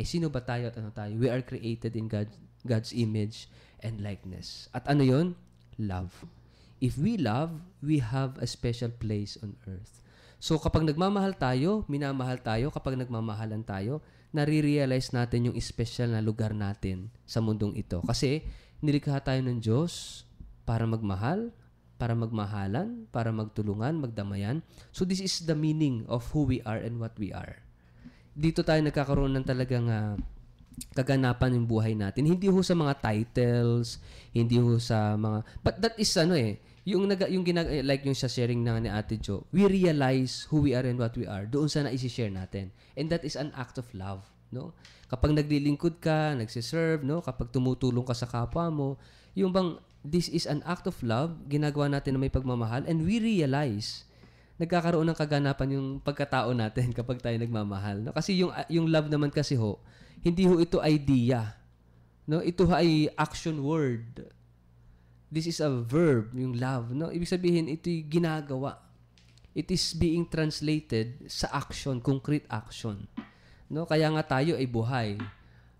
Sino ba tayo at ano tayo? We are created in God's image and likeness. At ano yon? Love. If we love, we have a special place on earth. So kapag nagmamahal tayo, minamahal tayo, kapag nagmamahalan tayo, nare-realize natin yung special na lugar natin sa mundong ito. Kasi nilikha tayo ng Diyos para magmahal, para magmahalan, para magtulungan, magdamayan. So this is the meaning of who we are and what we are. Dito tayo nagkakaroon ng talagang kaganapan yung buhay natin. Hindi ho sa mga titles, hindi ho sa mga... But that is like yung sa sharing na ni Ate Jo, we realize who we are and what we are doon sa naisi-share natin. And that is an act of love, no? Kapag naglilingkod ka, nagsiserve, no? Kapag tumutulong ka sa kapwa mo, yung bang this is an act of love, ginagawa natin na may pagmamahal, and we realize nagkakaroon ng kaganapan yung pagkatao natin kapag tayo nagmamahal, no? Kasi yung love naman kasi ho, hindi ho ito idea, no? Ito ay action word. This is a verb, yung love, no? Ibig sabihin, ito'y ginagawa. It is being translated sa action, concrete action. No? Kaya nga tayo ay buhay.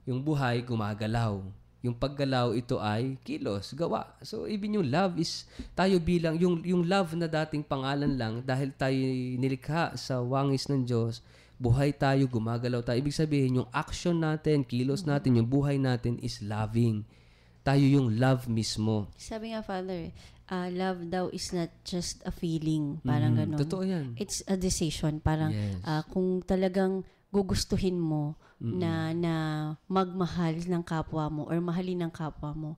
Yung buhay, gumagalaw. Yung paggalaw, ito ay kilos, gawa. So, even yung love is, tayo bilang, yung love na dating pangalan lang, dahil tayo nilikha sa wangis ng Diyos, buhay tayo, gumagalaw tayo. Ibig sabihin, yung action natin, kilos natin, yung buhay natin is loving. Tayo yung love mismo. Sabi nga, Father, love daw is not just a feeling. Parang ganun. Totoo yan. It's a decision. Parang kung talagang gugustuhin mo na magmahal ng kapwa mo or mahalin ng kapwa mo,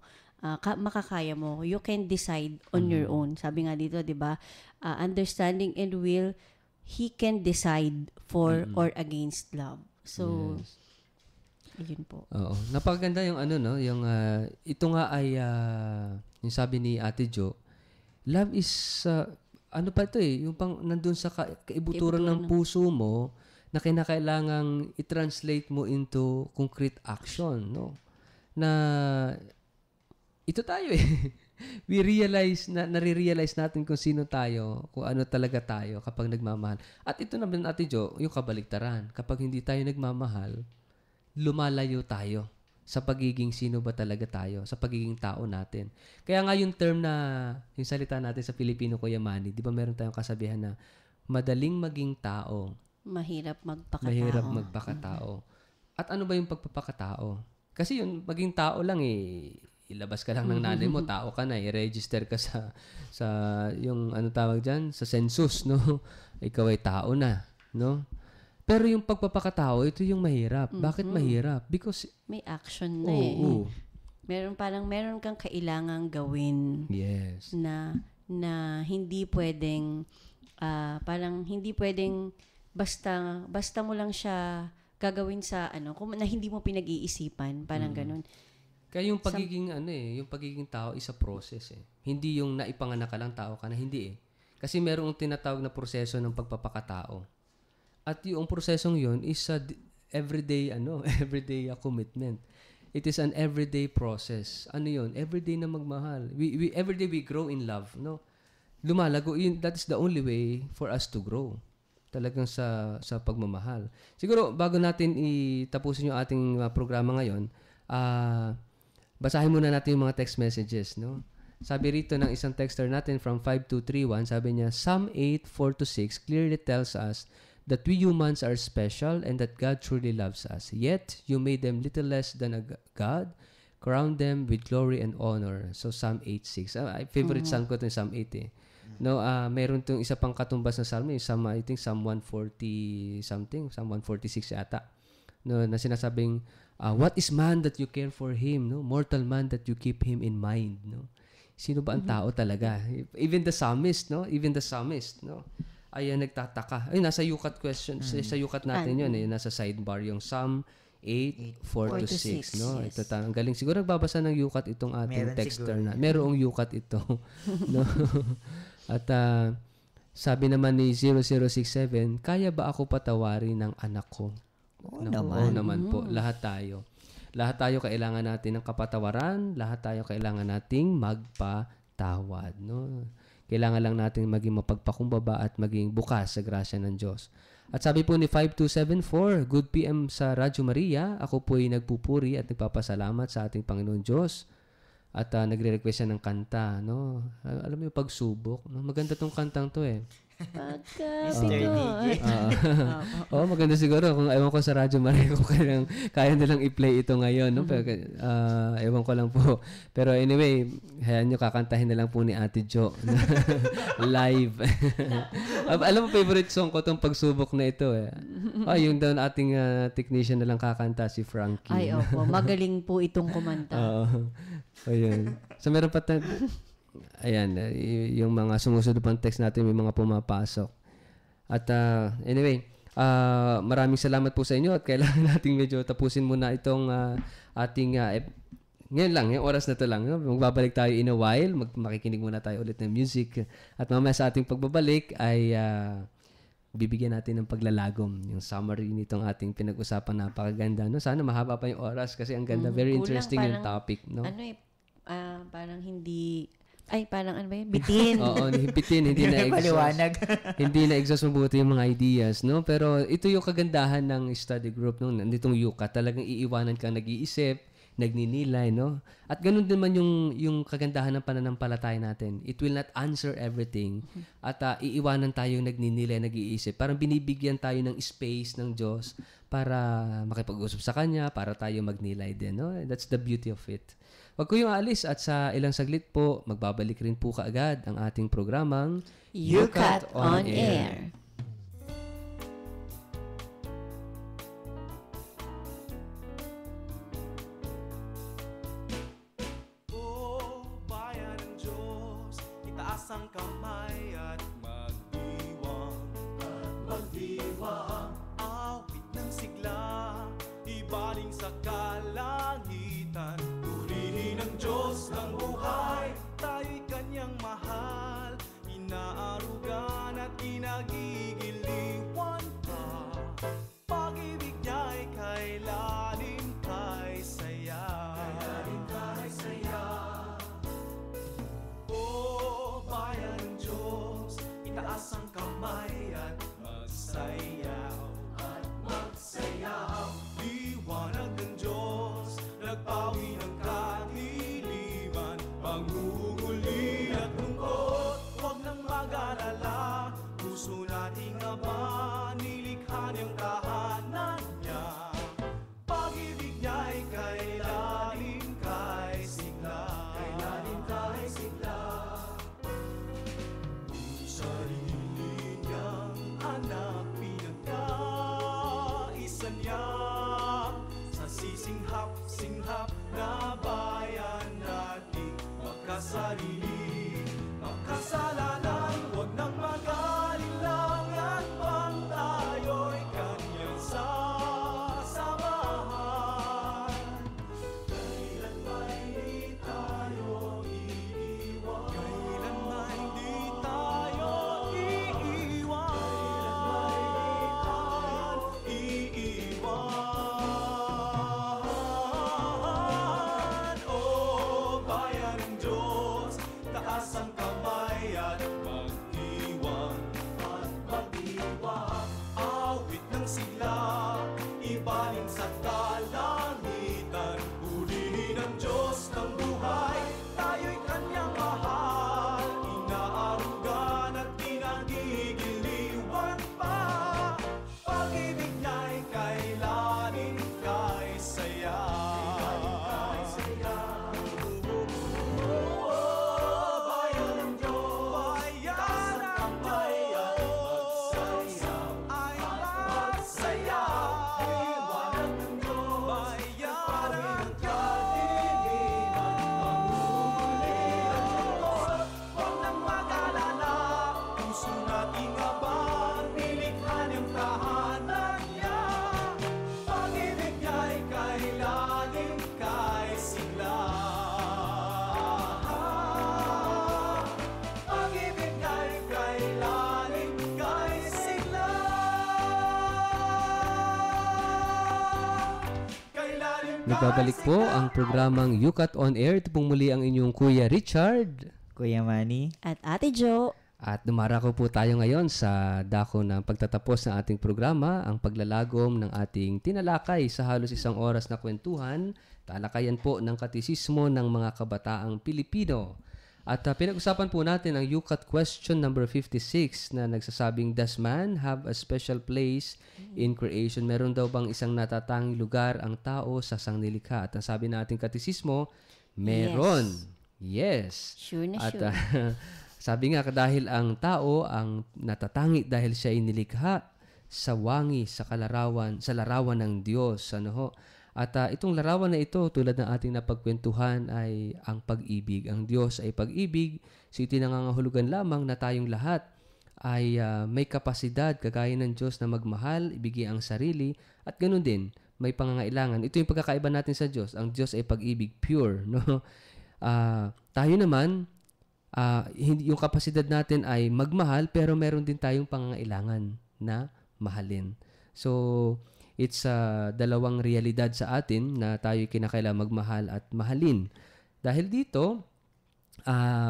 makakaya mo. You can decide on your own. Sabi nga dito, di ba? Understanding and will, He can decide for or against love. So, yun po. Oo. Napakaganda yung no, yung ito nga ay yung sabi ni Ate Jo, love is ano pa ito yung pang nandun sa kaibuturan ng puso mo na kinakailangang i-translate mo into concrete action, no? Na ito tayo We realize nare-realize natin kung sino tayo, kung ano talaga tayo kapag nagmamahal. At ito naman, Ate Jo, yung kabaligtaran. Kapag hindi tayo nagmamahal, lumalayo tayo sa pagiging sino ba talaga tayo, sa pagiging tao natin. Kaya nga yung term na, yung salita natin sa Filipino, Kuya Manny, di ba meron tayong kasabihan na madaling maging tao. Mahirap magpakatao. Mahirap magpakatao. At ano ba yung pagpapakatao? Kasi yung maging tao lang ilabas ka lang ng nanay mo, tao ka na, i-register ka sa yung ano tawag diyan, sa census, no? Ikaw ay tao na, no? Pero yung pagpapakatao, ito yung mahirap. Bakit mahirap? Because may action na meron kang kailangang gawin. Yes. Na hindi pwedeng parang hindi pwedeng basta mo lang siya gagawin sa kung na hindi mo pinag-iisipan, parang ganun. Kaya yung pagiging yung pagiging tao is a process Hindi yung naipanganak ka lang tao ka na, hindi Kasi merong tinatawag na proseso ng pagpapakatao. At yung prosesong yun is a everyday commitment. It is an everyday process. Ano yun? Everyday na magmahal. We everyday we grow in love, no? Lumalago, that is the only way for us to grow. Talagang sa pagmamahal. Siguro bago natin itapusin yung ating programa ngayon, basahin muna natin yung mga text messages, no? Sabi rito ng isang texter natin from 5231, sabi niya, Psalm 8:4-6 clearly tells us that we humans are special and that God truly loves us. Yet, you made them little less than a God, crown them with glory and honor. So, Psalm 8:6. Favorite psalm ko ito yung Psalm 8 No, meron itong isa pang katumbas na psalm, I think Psalm 140 something, Psalm 146 yata. No, na sinasabing, what is man that you care for him, no? Mortal man that you keep him in mind, no? Sino ba ang tao talaga? Even the psalmist, no? Ay nagtataka. Ay nasa yukat question, sa yukat natin 'yun nasa sidebar yung Psalm 8:4-6, no? Yes. Ito ang galing siguro nagbabasa ng yukat itong ating texter na. Merong yukat ito, no? At sabi naman ni 0067, kaya ba ako patawarin ng anak ko? Oo naman po. Lahat tayo kailangan natin ng kapatawaran, lahat tayo kailangan nating magpatawad, no? Kailangan lang natin maging mapagpakumbaba at maging bukas sa grasya ng Diyos. At sabi po ni 5274, Good PM sa Radyo Maria. Ako po ay nagpupuri at nagpapasalamat sa ating Panginoon Diyos. At nagre-request siya ng kanta, no? Alam mo yung pagsubok, no? Maganda tong kantang to eh. Mr. DJ. Maganda siguro kung ewan ko sa Radyo Maria kung kaya nilang i-play ito ngayon, no? Pero ewan ko lang po. Pero anyway, hayaan nyo, kakantahin na lang po ni Ate Jo live. Alam mo, favorite song ko tong pagsubok na ito eh. Yung daw ating technician na lang kakanta, si Frankie. Ay, opo. Magaling po itong kumanta. Ayun. So meron pa ayan, yung mga sumusunod pang text natin, may mga pumapasok. At anyway, maraming salamat po sa inyo at kailangan nating medyo tapusin muna itong ating ngayon lang, yung oras na to lang. Magbabalik tayo in a while, makikinig muna tayo ulit ng music. At mamaya sa ating pagbabalik ay bibigyan natin ng paglalagom, yung summary nitong ating pinag-usapan. Napakaganda, no? Sana mahaba pa yung oras kasi ang ganda, very interesting yung topic, no? Parang hindi... Ay, parang ano ba yun? Bitin. Oo, bitin. Hindi na Paliwanag. Hindi na exhaust mabuti yung mga ideas, no? Pero ito yung kagandahan ng study group, no? Nanditong UCAT, talagang iiwanan kang nag-iisip, nagninilay, no? At ganun din man yung kagandahan ng pananampalataya natin. It will not answer everything. At iiwanan tayong nagninilay, nag-iisip. Parang binibigyan tayo ng space ng Diyos para makipag-usap sa Kanya, para tayo magnilay din, no? That's the beauty of it. Wag ko yung alis at sa ilang saglit po, magbabalik rin po kaagad ang ating programang UCAT on Air. O bayan ng Diyos, itaas ang kamay at magdiwang. Awit ng sigla, ibaling sa kalangitan. Purihin ang Diyos ng buhay, tayo'y Kanyang mahal. Inaarugan at inagigiliwan pa. Pag-ibig niya'y kailalim kay saya. O bayan ng Diyos, itaas ang kamay at magsayaw. Liwanag ng Diyos, nagpawi ng kadiliman. Pangunguli at lungkot, huwag nang mag-alala. Puso nating Ama, nilikha niyang tahanan niya. Pag-ibig niya'y kailalim kay sigla. Sarili niyang anak, pinagkaisa niya. Sa sisinghap na bayan nating magkasarili. Makasalanan, huwag nang mag-alilangan pang tayo'y Kanyang sasamahan. Kailan may di tayo iiwan. O bayan ng Diyos, taas ang kamay at magdiwang. Awit ng sigla, ibaling sa kalangitan. Purihin ang Diyos ng buhay, tayo'y Kanyang mahal. Inaarugan at pinagigiliwan pa. Pag-ibig niya'y kailalim kay saya. Bayan ng Diyos, taas ang kamay at magsayaw. Liwanag ng Diyos, bayan ng kadiliman. Pangunguli at lungkot, huwag nang mag-alala. Puso nating Ama, nilikha niyang tahanan niya. Pag-ibig niya'y kailalim kay sigla. Pag-ibig niya'y kailalim kay sigla. Kailalim kay Nagbabalik po sigla. ang programang UCAT on Air. Ito pong muli ang inyong Kuya Richard. Kuya Manny. At Ate Jo. At dumarako po tayo ngayon sa dako ng pagtatapos ng ating programa, ang paglalagom ng ating tinalakay sa halos 1 oras na kwentuhan, talakayan po ng katisismo ng mga kabataang Pilipino. At pinag-usapan po natin ang UCAT question number 56 na nagsasabing, does man have a special place in creation? Meron daw bang isang natatanging lugar ang tao sa sangnilikha? At ang sabi ng ating katisismo, meron. Yes. Sure na At sure. sabi nga, dahil ang tao ang natatangi dahil siya ay nilikha sa wangi, sa larawan ng Diyos. Ano ho? At itong larawan na ito, tulad ng ating napagkwentuhan, ay ang pag-ibig. Ang Diyos ay pag-ibig. So ito nangangahulugan lamang na tayong lahat ay may kapasidad, kagaya ng Diyos, na magmahal, ibigay ang sarili, at ganun din, may pangangailangan. Ito yung pagkakaiba natin sa Diyos. Ang Diyos ay pag-ibig, pure. No? Tayo naman, yung kapasidad natin ay magmahal, pero meron din tayong pangangailangan na mahalin. So, it's dalawang realidad sa atin na tayo kinakailangan magmahal at mahalin. Dahil dito,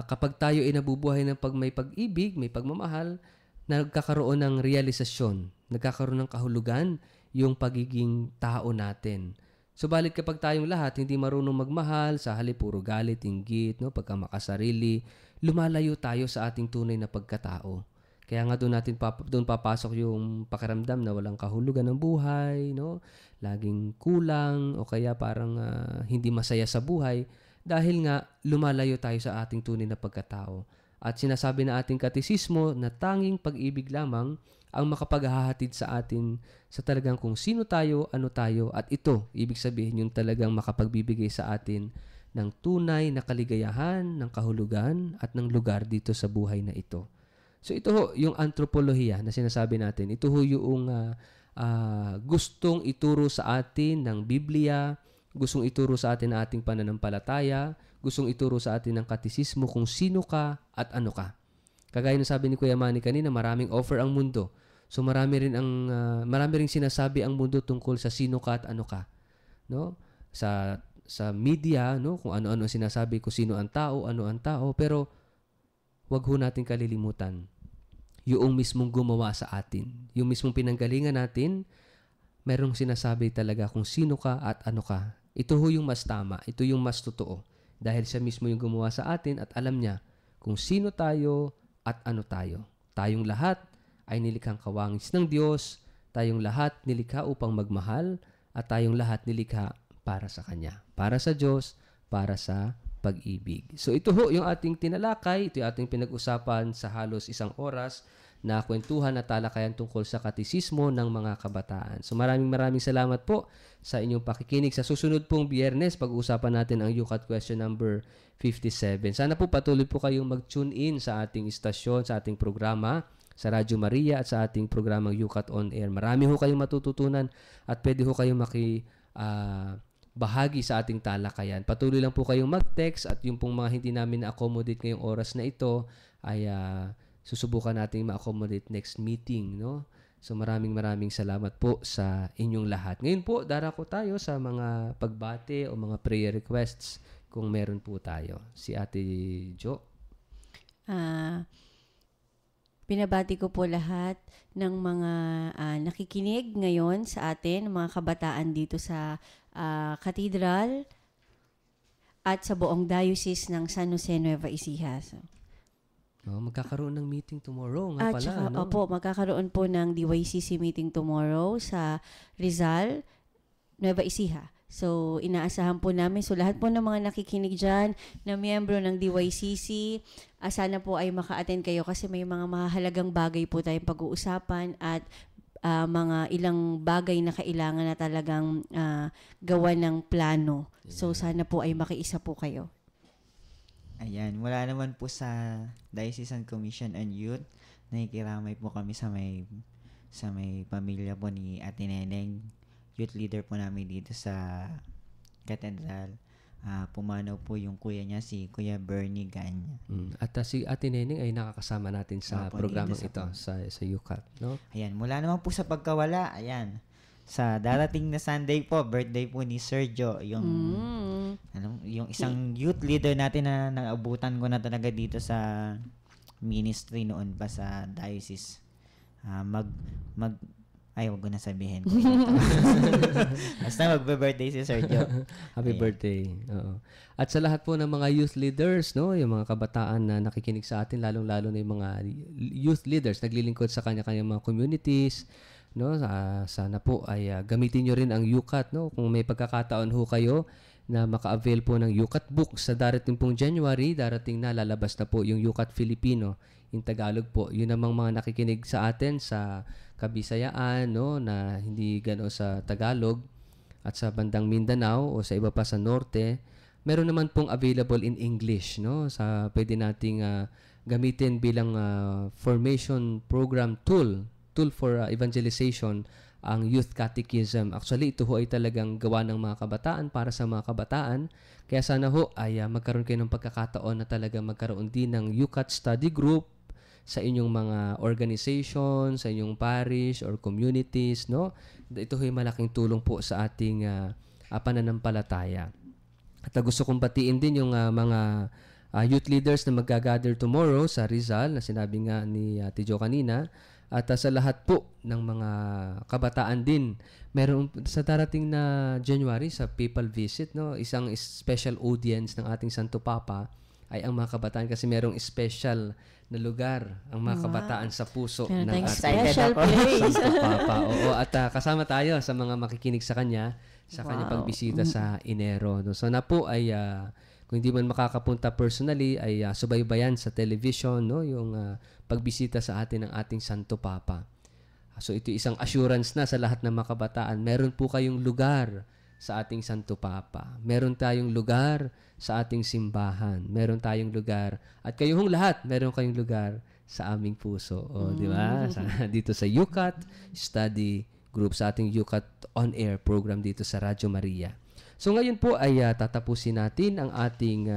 kapag tayo ay nabubuhay ng may pag-ibig, may pagmamahal, nagkakaroon ng realisasyon, nagkakaroon ng kahulugan yung pagiging tao natin. Subalit kapag tayong lahat hindi marunong magmahal, sa halip puro galit, inggit, no, pagkamakasarili, lumalayo tayo sa ating tunay na pagkatao. Kaya nga doon papasok yung pakiramdam na walang kahulugan ng buhay, no? Laging kulang o kaya parang hindi masaya sa buhay dahil nga lumalayo tayo sa ating tunay na pagkatao. At sinasabi na ating katisismo na tanging pag-ibig lamang ang makapaghahatid sa atin sa talagang kung sino tayo, ano tayo, at ito, ibig sabihin yung talagang makapagbibigay sa atin ng tunay na kaligayahan, ng kahulugan, at ng lugar dito sa buhay na ito. So ito ho, yung antropolohiya na sinasabi natin, ito ho yung gustong ituro sa atin ng Biblia, gustong ituro sa atin ng ating pananampalataya, gustong ituro sa atin ng katisismo kung sino ka at ano ka. Kagaya ng sabi ni Kuya Manny kanina, maraming offer ang mundo. So marami ring sinasabi ang mundo tungkol sa sino ka at ano ka. No? Sa media, no, kung ano-ano sinasabi kung sino ang tao, ano ang tao, pero wag ho natin kalilimutan yung mismong gumawa sa atin. Yung mismong pinanggalingan natin, merong sinasabi talaga kung sino ka at ano ka. Ito ho yung mas tama. Ito yung mas totoo. Dahil siya mismo yung gumawa sa atin at alam niya kung sino tayo at ano tayo. Tayong lahat ay nilikhang kawangis ng Diyos. Tayong lahat nilikha upang magmahal at tayong lahat nilikha para sa Kanya. Para sa Diyos, para sa pag-ibig. So ito ho yung ating tinalakay, ito yung ating pinag-usapan sa halos 1 oras na kwentuhan at talakayan tungkol sa katisismo ng mga kabataan. So maraming salamat po sa inyong pakikinig. Sa susunod pong Biyernes, pag-uusapan natin ang UCAT question number 57. Sana po patuloy po kayong mag-tune in sa ating istasyon, sa ating programa, sa Radyo Maria at sa ating programang UCAT On Air. Marami ho kayong matututunan at pwede ho kayong bahagi sa ating talakayan. Patuloy lang po kayong mag-text at yung pong mga hindi namin na-accommodate ngayong oras na ito ay susubukan natin ma-accommodate next meeting, no? So maraming salamat po sa inyong lahat. Ngayon po, darako tayo sa mga pagbate o mga prayer requests kung meron po tayo. Si Ate Jo. Pinabati ko po lahat ng mga nakikinig ngayon sa atin, mga kabataan dito sa Cathedral at sa buong diocese ng San Jose Nueva Ecija. Magkakaroon ng meeting tomorrow nga pala. Saka, no? Opo, magkakaroon po ng DYCC meeting tomorrow sa Rizal, Nueva Ecija. So, inaasahan po namin. So, lahat po ng mga nakikinig dyan na miyembro ng DYCC, sana po ay maka-attend kayo kasi may mga mahalagang bagay po tayong pag-uusapan at mga ilang bagay na kailangan na talagang gawa ng plano. So, sana po ay makiisa po kayo. Ayan, wala naman po sa Diocesan Commission on Youth. Nakikiramay po kami sa may pamilya po ni Ate Neneng. Youth leader po namin dito sa Cathedral. Pumanaw po yung kuya niya, si Kuya Bernie Ganya. At si Ate Neneng ay nakakasama natin sa programang ito, sa UCAT. No? Ayan, mula naman po sa pagkawala, ayan, sa darating na Sunday po, birthday po ni Sergio, yung Yung isang youth leader natin na naabutan ko na talaga dito sa ministry noon pa sa diocese. Wag ko na sabihin. Basta magbe-birthday si Sir Joe. Happy birthday. Oo. At sa lahat po ng mga youth leaders, no, yung mga kabataan na nakikinig sa atin, lalong-lalo na yung mga youth leaders, naglilingkod sa kanya-kanyang mga communities, no, sana po ay gamitin nyo rin ang UCAT, no, kung may pagkakataon ho kayo na maka-avail po ng UCAT book sa darating pong January, darating na, lalabas na po yung UCAT Filipino in Tagalog po. Yun namang mga nakikinig sa atin sa Kabisayaan, no, na hindi gano'n sa Tagalog at sa bandang Mindanao o sa iba pa sa Norte, meron naman pong available in English, no, sa pwede nating gamitin bilang formation program tool for evangelization, ang Youth Catechism. Actually, ito ho ay talagang gawa ng mga kabataan para sa mga kabataan. Kaya sana ho ay magkaroon kayo ng pagkakataon na talaga magkaroon din ng UCAT study group sa inyong mga organization, sa inyong parish or communities, no? Ito ay malaking tulong po sa ating pananampalataya. At gusto kong batiin din yung mga youth leaders na mag-gather tomorrow sa Rizal, na sinabi nga ni Ate Jo kanina. At sa lahat po ng mga kabataan din, meron sa darating na January sa papal visit, no, isang special audience ng ating Santo Papa ay ang mga kabataan, kasi merong special na lugar ang mga kabataan sa puso ng ating special place. Santo Papa. Oo, at kasama tayo sa mga makikinig sa kanya sa kanyang pagbisita sa Enero. No? So na po ay kung hindi man makakapunta personally ay subaybayan sa television, no, yung pagbisita sa atin ng ating Santo Papa. So ito isang assurance na sa lahat ng mga kabataan. Meron po kayong lugar sa ating Santo Papa. Meron tayong lugar sa ating simbahan. Meron tayong lugar. At kayong lahat, meron kayong lugar sa aming puso. O, di ba? Dito sa UCAT Study Group, sa ating UCAT On Air program dito sa Radyo Maria. So ngayon po ay tatapusin natin ang ating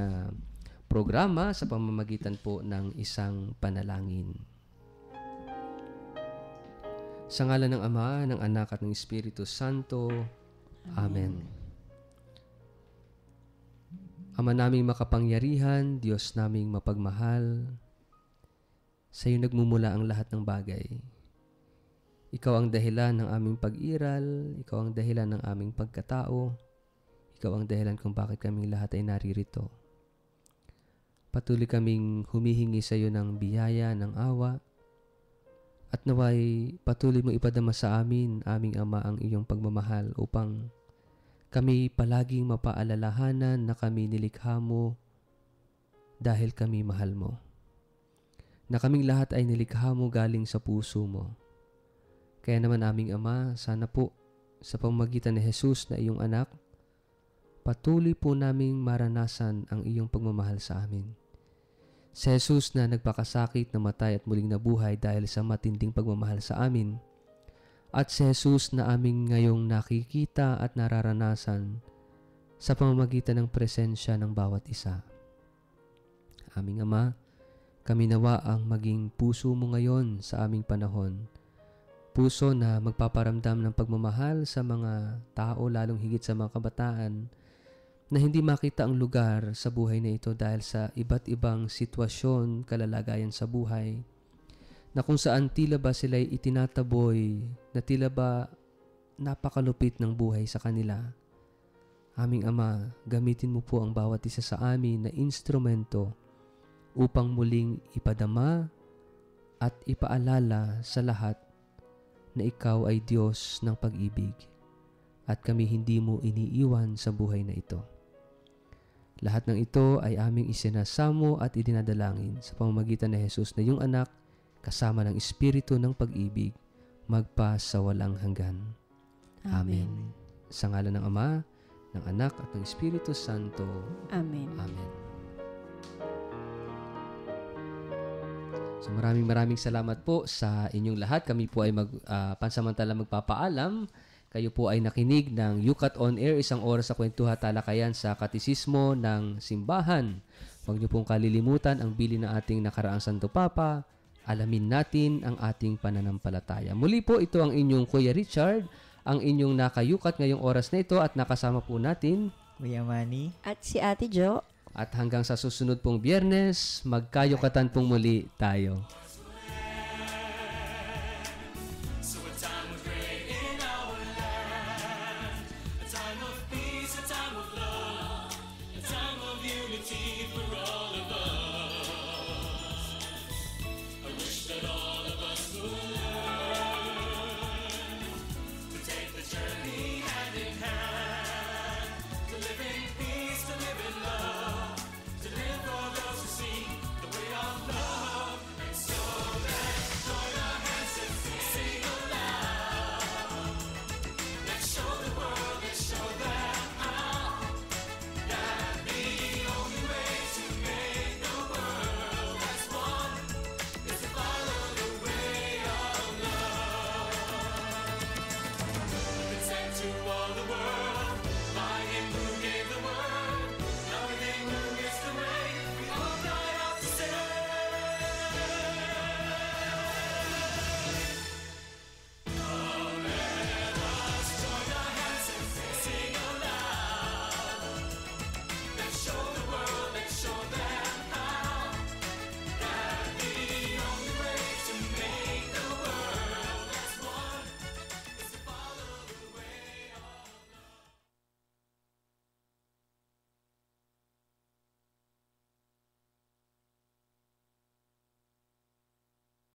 programa sa pamamagitan po ng isang panalangin. Sa ngalan ng Ama, ng Anak at ng Espiritu Santo. Amen. Ama naming makapangyarihan, Diyos naming mapagmahal, sa iyo nagmumula ang lahat ng bagay. Ikaw ang dahilan ng aming pag-iral, ikaw ang dahilan ng aming pagkatao, ikaw ang dahilan kung bakit kaming lahat ay naririto. Patuloy kaming humihingi sa iyo ng biyaya, ng awa, at naway patuloy mo ipadama sa amin, aming Ama, ang iyong pagmamahal upang kami palaging mapaalalahanan na kami nilikha mo dahil kami mahal mo. Na kaming lahat ay nilikha mo galing sa puso mo. Kaya naman aming Ama, sana po sa pamamagitan ni Jesus na iyong anak, patuloy po naming maranasan ang iyong pagmamahal sa amin. Si Jesus na nagpakasakit, namatay at muling nabuhay dahil sa matinding pagmamahal sa amin. At si Jesus na aming ngayong nakikita at nararanasan sa pamamagitan ng presensya ng bawat isa. Aming Ama, kami nawa ang maging puso mo ngayon sa aming panahon. Puso na magpaparamdam ng pagmamahal sa mga tao, lalong higit sa mga kabataan, na hindi makita ang lugar sa buhay na ito dahil sa iba't ibang sitwasyon, kalalagayan sa buhay, na kung saan tila ba sila'y itinataboy, na tila ba napakalupit ng buhay sa kanila. Aming Ama, gamitin mo po ang bawat isa sa amin na instrumento upang muling ipadama at ipaalala sa lahat na ikaw ay Diyos ng pag-ibig at kami hindi mo iniiwan sa buhay na ito. Lahat ng ito ay aming isinasamo at idinadalangin sa pamamagitan ni Jesus na iyong anak, kasama ng Espiritu ng pag-ibig, magpa sa walang hanggan. Amen. Sa ngalan ng Ama, ng Anak at ng Espiritu Santo. Amen. Amen. So maraming salamat po sa inyong lahat. Kami po ay pansamantala magpapaalam. Kayo po ay nakinig ng UCAT On Air, isang oras sa kwentuhan talakayan sa katisismo ng simbahan. Huwag niyo pong kalilimutan ang bili ng ating nakaraang Santo Papa. Alamin natin ang ating pananampalataya. Muli po, ito ang inyong Kuya Richard, ang inyong nakayukat ngayong oras na ito, at nakasama po natin Kuya Manny. At si Ate Jo. At hanggang sa susunod pong Biyernes, magkayukatan pong muli tayo. So a time of great in our land, a time of peace, a time of love, a time of unity for all.